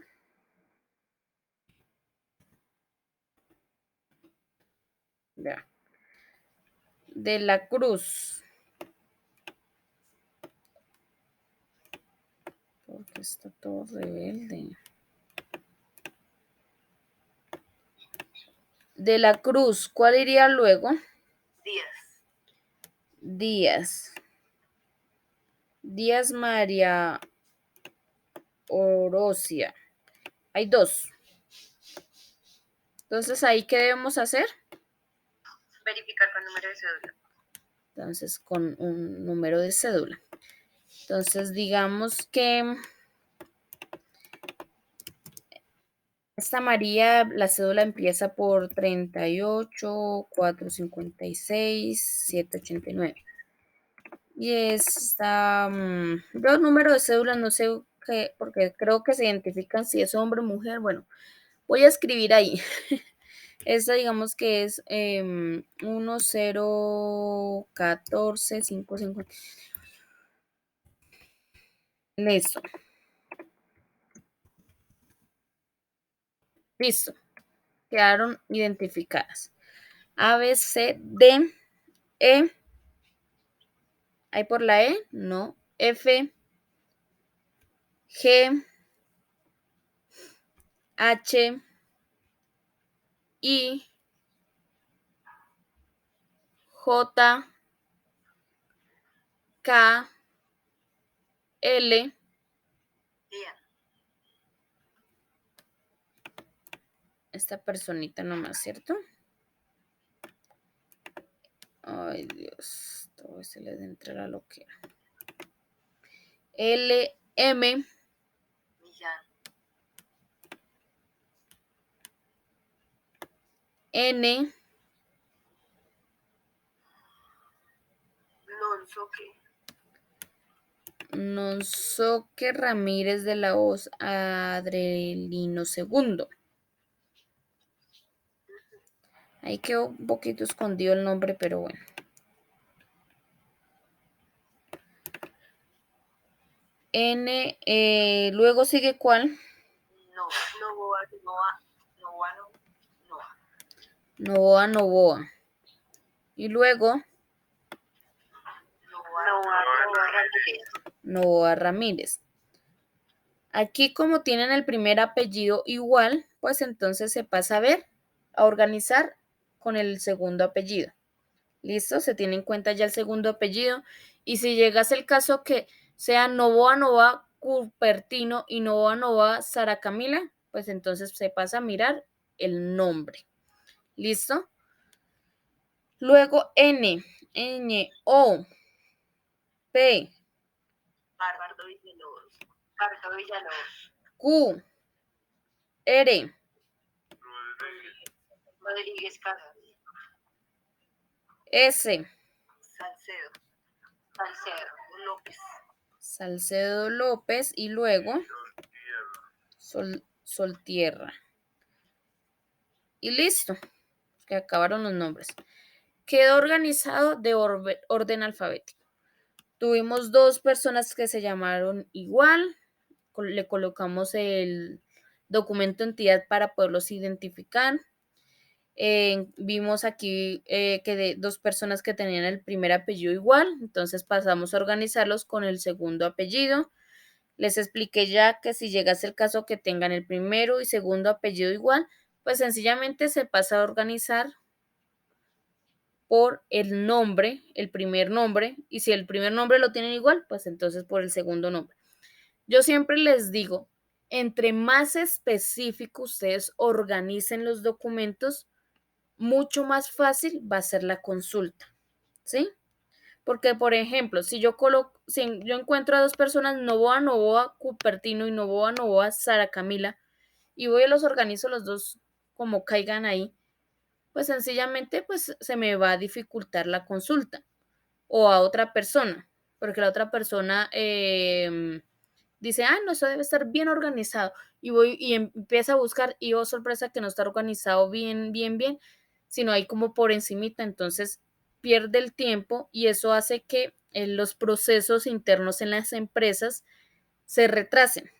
Ya. De la Cruz. Porque está todo rebelde. De la Cruz. ¿Cuál iría luego? Díaz. Díaz. Díaz María Orosia. Hay 2. Entonces, ¿ahí qué debemos hacer? Verificar con número de cédula. Entonces, con un número de cédula. Entonces, digamos que esta María, la cédula empieza por 38, 456, 789. Y esta, los números de cédula no sé qué, porque creo que se identifican si es hombre o mujer. Bueno, voy a escribir ahí. Esta digamos que es 1, 0, 14, 5, 5. Listo. Listo. Quedaron identificadas. A, B, C, D, E. ¿Hay por la E? No. F, G, H, I, J, K, L. Esta personita nomás, ¿cierto? Ay, Dios. Todo se les entra la loquera. L, M. N. Nonsoque Ramírez de la Hoz Adrelino segundo. Ahí quedó un poquito escondido el nombre, pero bueno. N, luego sigue ¿cuál? Novoa. Y luego Novoa Ramírez. Aquí como tienen el primer apellido igual, pues entonces se pasa a organizar con el segundo apellido. ¿Listo? Se tiene en cuenta ya el segundo apellido. Y si llegase el caso que sea Novoa Cupertino y Novoa Sara Camila, pues entonces se pasa a mirar el nombre. ¿Listo? Luego N, O, P, Q, R, S, Salcedo López y luego Soltierra. Y listo, que acabaron los nombres. Quedó organizado de orden alfabético. Tuvimos dos personas que se llamaron igual, le colocamos el documento entidad para poderlos identificar. Vimos aquí que de dos personas que tenían el primer apellido igual, entonces pasamos a organizarlos con el segundo apellido. Les expliqué ya que si llegase el caso que tengan el primero y segundo apellido igual, pues sencillamente se pasa a organizar por el nombre, el primer nombre, y si el primer nombre lo tienen igual, pues entonces por el segundo nombre. Yo siempre les digo, entre más específico ustedes organicen los documentos, mucho más fácil va a ser la consulta, ¿sí? Porque, por ejemplo, si yo encuentro a dos personas, Novoa Cupertino y Novoa Sara Camila, y voy y los organizo los dos como caigan ahí, pues sencillamente pues se me va a dificultar la consulta o a otra persona, porque la otra persona dice, no, eso debe estar bien organizado, y voy y empieza a buscar, y oh, sorpresa que no está organizado bien, sino ahí como por encimita, entonces pierde el tiempo y eso hace que los procesos internos en las empresas se retrasen,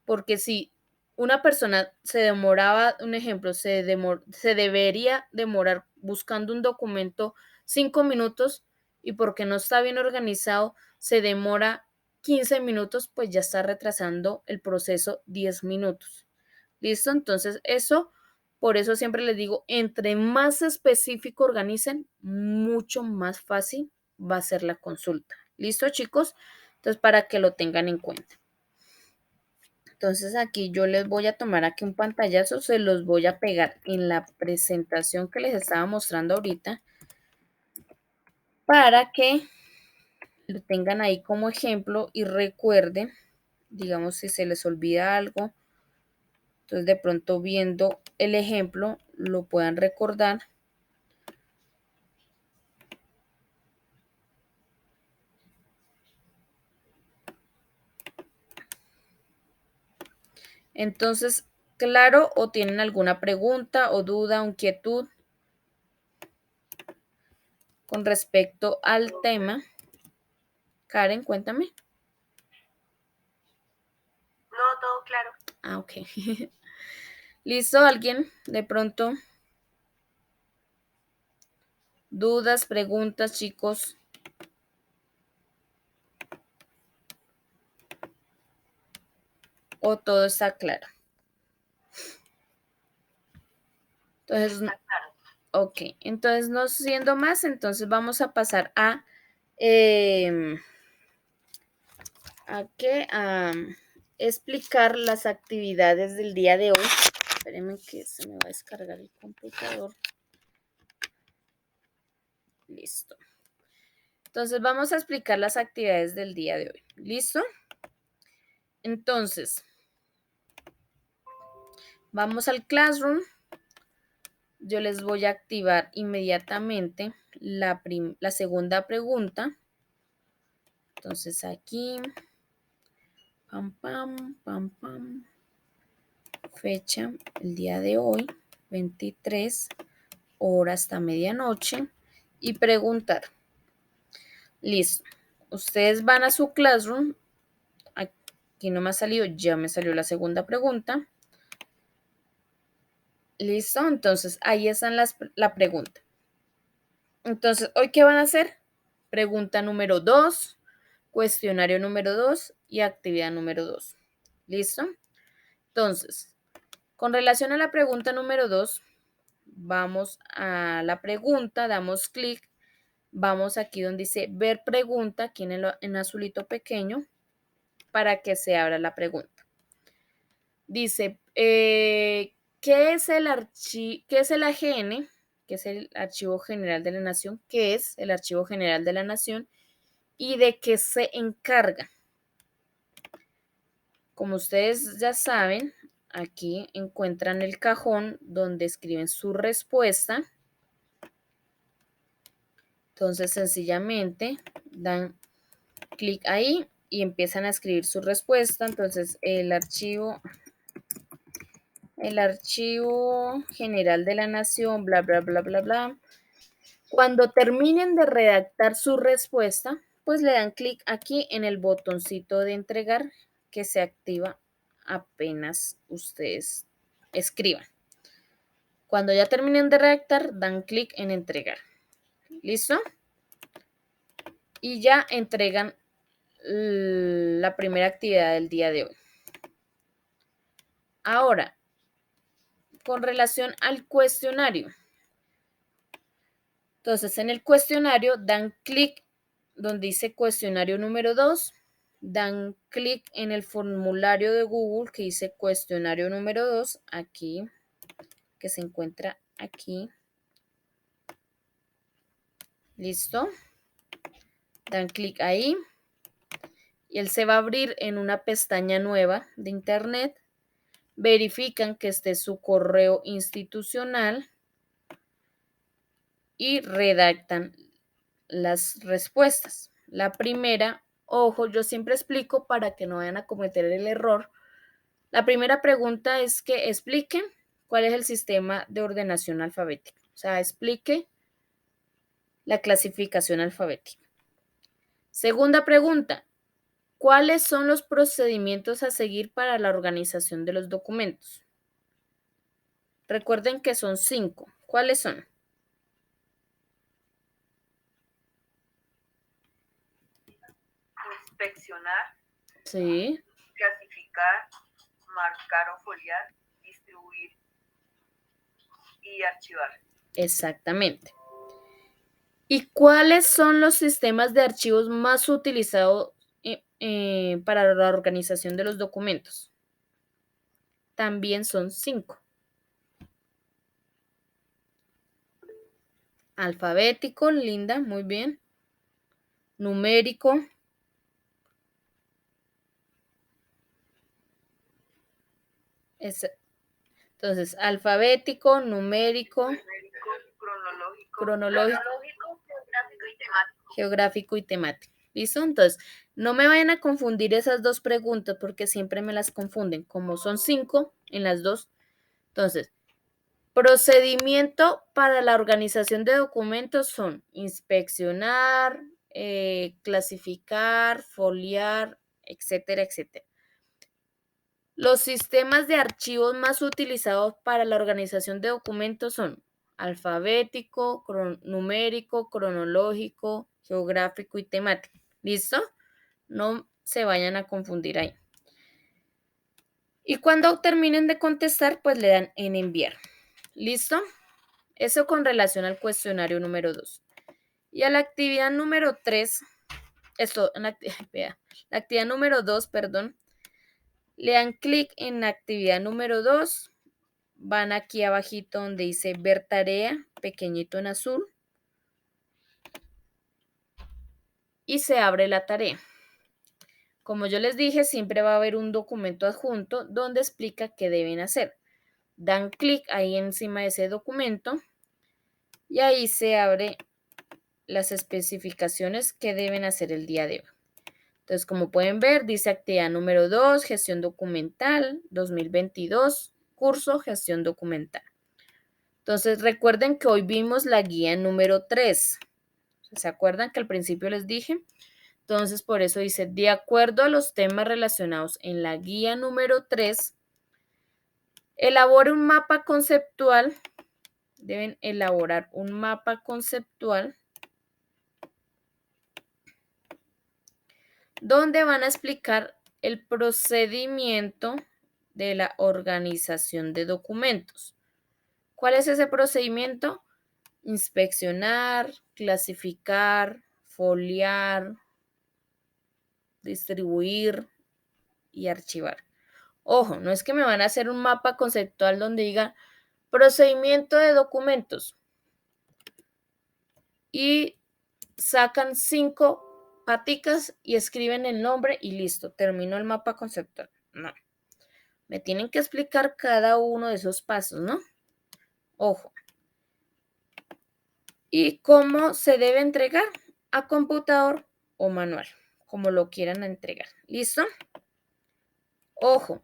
porque si una persona se demoraba, un ejemplo, se debería demorar buscando un documento 5 minutos y porque no está bien organizado se demora 15 minutos, pues ya está retrasando el proceso 10 minutos. ¿Listo? Entonces por eso siempre les digo, entre más específico organicen, mucho más fácil va a ser la consulta. ¿Listo, chicos? Entonces, para que lo tengan en cuenta. Entonces aquí yo les voy a tomar aquí un pantallazo, se los voy a pegar en la presentación que les estaba mostrando ahorita para que lo tengan ahí como ejemplo y recuerden, digamos si se les olvida algo, entonces de pronto viendo el ejemplo lo puedan recordar. Entonces, claro, o tienen alguna pregunta o duda o inquietud con respecto al tema. Karen, cuéntame. claro. Ah, ok. ¿Listo? ¿Alguien de pronto? ¿Dudas, preguntas, chicos? ¿O todo está claro? Entonces, ok. Entonces, no siendo más, entonces vamos a pasar ¿a qué? A explicar las actividades del día de hoy. Espérenme que se me va a descargar el computador. Listo. Entonces vamos a explicar las actividades del día de hoy. ¿Listo? Entonces, vamos al Classroom. Yo les voy a activar inmediatamente la segunda pregunta. Entonces aquí, pam, pam, pam, pam. Fecha, el día de hoy, 23, hora hasta medianoche. Y preguntar. Listo. Ustedes van a su Classroom. Aquí no me ha salido, ya me salió la segunda pregunta. Listo, entonces ahí están la pregunta. Entonces, ¿hoy qué van a hacer? Pregunta número 2, cuestionario número 2 y actividad número 2. ¿Listo? Entonces, con relación a la pregunta número 2, vamos a la pregunta, damos clic, vamos aquí donde dice ver pregunta, aquí en azulito pequeño, para que se abra la pregunta. Dice, ¿qué es el AGN? ¿Qué es el Archivo General de la Nación? ¿Qué es el Archivo General de la Nación? ¿Y de qué se encarga? Como ustedes ya saben, aquí encuentran el cajón donde escriben su respuesta. Entonces, sencillamente dan clic ahí y empiezan a escribir su respuesta. Entonces, el archivo general de la nación, bla, bla, bla, bla, bla. Cuando terminen de redactar su respuesta, pues le dan clic aquí en el botoncito de entregar que se activa apenas ustedes escriban. Cuando ya terminen de redactar, dan clic en entregar. ¿Listo? Y ya entregan la primera actividad del día de hoy. Ahora, con relación al cuestionario. Entonces, en el cuestionario dan clic donde dice cuestionario número 2, dan clic en el formulario de Google que dice cuestionario número 2, aquí, que se encuentra aquí. ¿Listo? Dan clic ahí y él se va a abrir en una pestaña nueva de internet. Verifican que esté su correo institucional y redactan las respuestas. La primera, ojo, yo siempre explico para que no vayan a cometer el error. La primera pregunta es que explique cuál es el sistema de ordenación alfabética. O sea, explique la clasificación alfabética. Segunda pregunta, ¿cuáles son los procedimientos a seguir para la organización de los documentos? Recuerden que son 5. ¿Cuáles son? Inspeccionar, Sí, clasificar, marcar o foliar, distribuir y archivar. exactamente. ¿Y cuáles son los sistemas de archivos más utilizados para la organización de los documentos? También son 5. Alfabético, linda, muy bien. Numérico. Entonces, alfabético, numérico, cronológico, Geográfico y temático. geográfico y temático. ¿Listo? Entonces, no me vayan a confundir esas dos preguntas porque siempre me las confunden. Como son 5 en las dos. Entonces, procedimiento para la organización de documentos son inspeccionar, clasificar, foliar, etcétera, etcétera. Los sistemas de archivos más utilizados para la organización de documentos son alfabético, numérico, cronológico, geográfico y temático. ¿Listo? No se vayan a confundir ahí. Y cuando terminen de contestar, pues le dan en enviar. ¿Listo? Eso con relación al cuestionario número 2. Y a la actividad número 3, vea, la actividad número 2, perdón, le dan clic en la actividad número 2, van aquí abajito donde dice ver tarea, pequeñito en azul, y se abre la tarea. Como yo les dije, siempre va a haber un documento adjunto donde explica qué deben hacer. Dan clic ahí encima de ese documento y ahí se abre las especificaciones que deben hacer el día de hoy. Entonces, como pueden ver, dice actividad número 2, gestión documental, 2022, curso gestión documental. Entonces, recuerden que hoy vimos la guía número 3. ¿Se acuerdan que al principio les dije? Entonces, por eso dice, de acuerdo a los temas relacionados en la guía número 3, elabore un mapa conceptual. Deben elaborar un mapa conceptual donde van a explicar el procedimiento de la organización de documentos. ¿Cuál es ese procedimiento? Inspeccionar, clasificar, foliar, distribuir y archivar. Ojo, no es que me van a hacer un mapa conceptual donde diga procedimiento de documentos y sacan 5 paticas y escriben el nombre y listo, terminó el mapa conceptual. No, me tienen que explicar cada uno de esos pasos, ¿no? Ojo. ¿Y cómo se debe entregar? A computador o manual, como lo quieran entregar. ¿Listo? Ojo,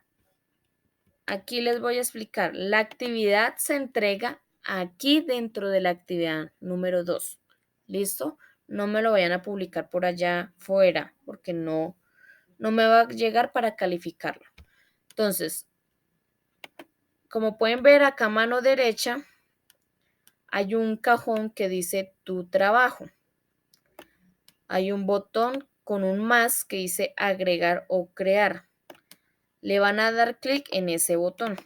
aquí les voy a explicar. La actividad se entrega aquí dentro de la actividad número 2. ¿Listo? No me lo vayan a publicar por allá fuera, porque no me va a llegar para calificarlo. Entonces, como pueden ver acá a mano derecha, hay un cajón que dice tu trabajo. Hay un botón con un más que dice agregar o crear. Le van a dar clic en ese botón.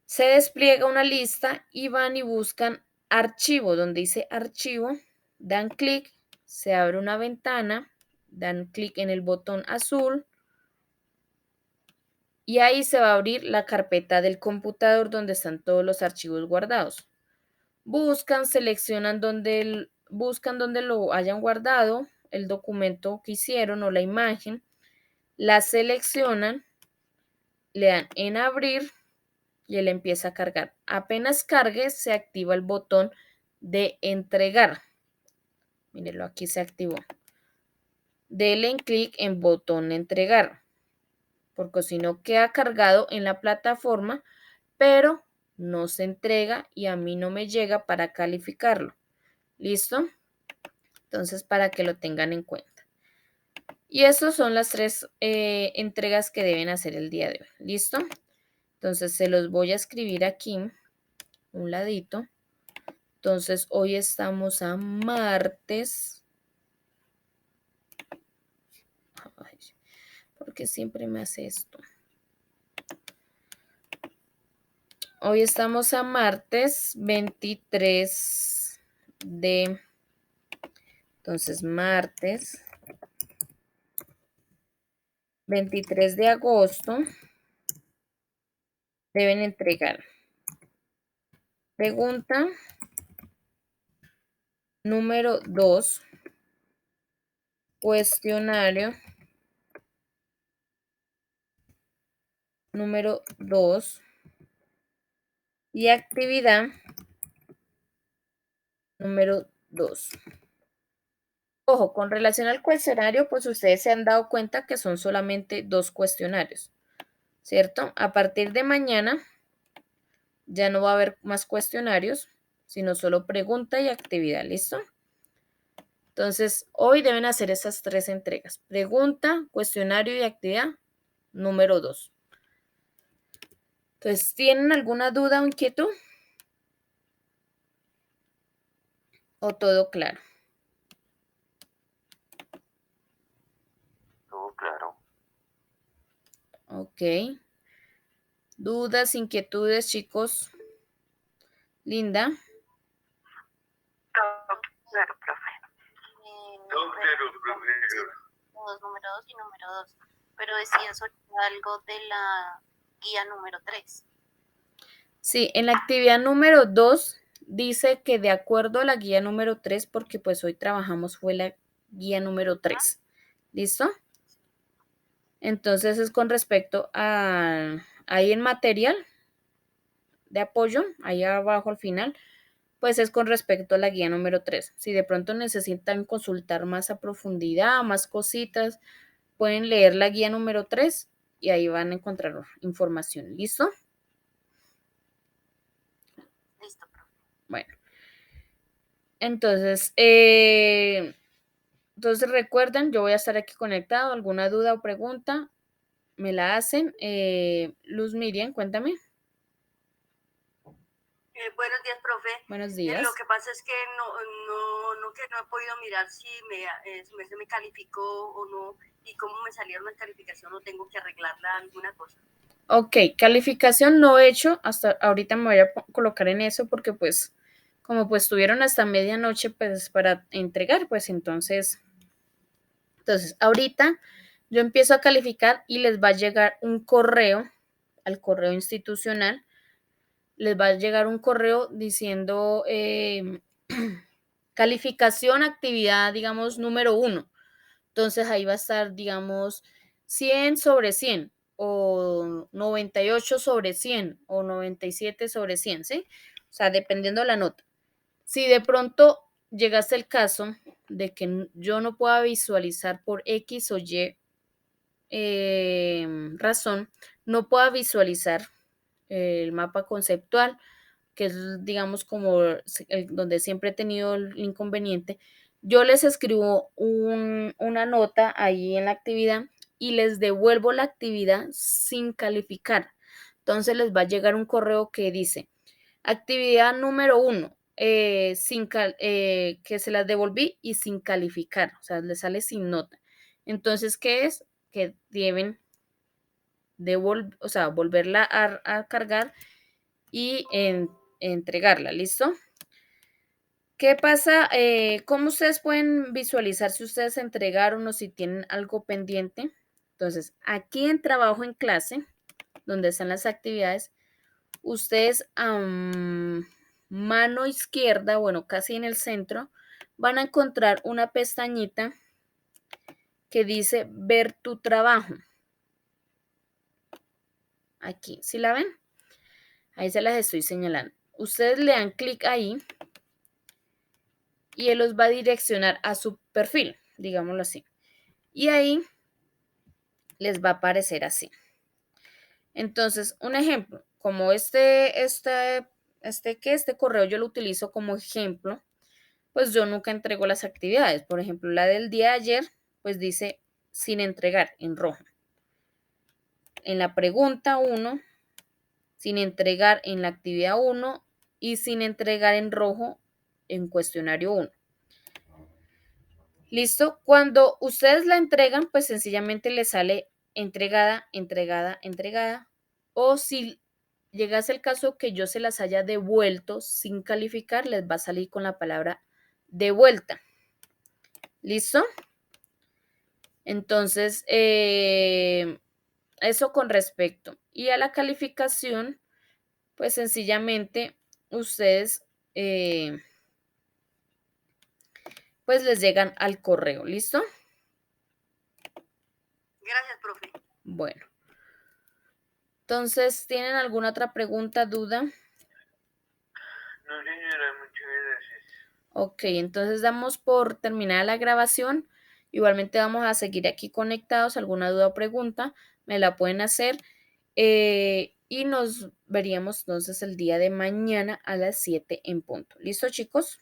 Se despliega una lista y van y buscan archivo. Donde dice archivo, dan clic, se abre una ventana, dan clic en el botón azul y ahí se va a abrir la carpeta del computador donde están todos los archivos guardados. Buscan, seleccionan buscan donde lo hayan guardado, el documento que hicieron o la imagen, la seleccionan, le dan en abrir y él empieza a cargar. Apenas cargue, se activa el botón de entregar. Mírenlo, aquí se activó. Denle en clic en botón entregar, porque si no queda cargado en la plataforma, pero no se entrega y a mí no me llega para calificarlo. ¿Listo? Entonces, para que lo tengan en cuenta. Y esas son las 3 entregas que deben hacer el día de hoy. ¿Listo? Entonces, se los voy a escribir aquí, un ladito. Entonces, hoy estamos a martes. Ay, ¿por qué siempre me hace esto? Hoy estamos a martes 23 de... Entonces, martes 23 de agosto deben entregar pregunta número 2, cuestionario número 2 y actividad número 2. Ojo, con relación al cuestionario, pues ustedes se han dado cuenta que son solamente 2 cuestionarios, ¿cierto? A partir de mañana ya no va a haber más cuestionarios, sino solo pregunta y actividad, ¿listo? Entonces, hoy deben hacer esas 3 entregas, pregunta, cuestionario y actividad número 2. Entonces, ¿tienen alguna duda o inquietud? ¿O todo claro? Todo claro. Ok. ¿Dudas, inquietudes, chicos? Linda. Todo claro, profe. Todo claro, profesor. Número 2 y número 2. Pero decías algo de la guía número 3. Sí, en la actividad número 2 dice que de acuerdo a la guía número 3, porque pues hoy trabajamos fue la guía número 3. ¿Listo? Entonces es con respecto a ahí en material de apoyo, ahí abajo al final, pues es con respecto a la guía número 3. Si de pronto necesitan consultar más a profundidad, más cositas, pueden leer la guía número 3 y ahí van a encontrar información. ¿Listo? Listo, profe. Bueno, entonces, recuerden, yo voy a estar aquí conectado. ¿Alguna duda o pregunta? Me la hacen. Luz Miriam, cuéntame. Buenos días, profe. Buenos días. Lo que pasa es que no he podido mirar si se me calificó o no y cómo me salieron las calificaciones o tengo que arreglarla alguna cosa. Ok, calificación no he hecho, hasta ahorita me voy a colocar en eso porque pues como pues tuvieron hasta medianoche pues para entregar, pues entonces ahorita yo empiezo a calificar y les va a llegar un correo al correo institucional, les va a llegar un correo diciendo calificación, actividad, digamos, número 1. Entonces ahí va a estar, digamos, 100 sobre 100 o 98 sobre 100 o 97 sobre 100, ¿sí? O sea, dependiendo de la nota. Si de pronto llegase el caso de que yo no pueda visualizar por X o Y razón, no pueda visualizar el mapa conceptual, que es, digamos, como donde siempre he tenido el inconveniente, yo les escribo una nota ahí en la actividad y les devuelvo la actividad sin calificar. Entonces les va a llegar un correo que dice, actividad número 1, que se las devolví y sin calificar, o sea, les sale sin nota. Entonces, ¿qué es? Que deben volverla a cargar y entregarla, ¿listo? ¿Qué pasa? ¿Cómo ustedes pueden visualizar si ustedes entregaron o si tienen algo pendiente? Entonces, aquí en trabajo en clase, donde están las actividades, ustedes a mano izquierda, bueno, casi en el centro, van a encontrar una pestañita que dice ver tu trabajo. Aquí, ¿sí la ven? Ahí se las estoy señalando. Ustedes le dan clic ahí y él los va a direccionar a su perfil, digámoslo así. Y ahí les va a aparecer así. Entonces, un ejemplo, como este correo yo lo utilizo como ejemplo, pues yo nunca entrego las actividades. Por ejemplo, la del día de ayer, pues dice sin entregar en rojo. En la pregunta 1, sin entregar en la actividad 1 y sin entregar en rojo en cuestionario 1. ¿Listo? Cuando ustedes la entregan, pues sencillamente les sale entregada, entregada, entregada. O si llegase el caso que yo se las haya devuelto sin calificar, les va a salir con la palabra devuelta. ¿Listo? Entonces, eso con respecto. Y a la calificación, pues sencillamente ustedes, pues les llegan al correo. ¿Listo? Gracias, profe. Bueno. Entonces, ¿tienen alguna otra pregunta, duda? No, señora, muchas gracias. Ok, entonces damos por terminada la grabación. Igualmente vamos a seguir aquí conectados. ¿Alguna duda o pregunta? Me la pueden hacer. Y nos veríamos entonces el día de mañana a las 7 en punto. ¿Listo, chicos?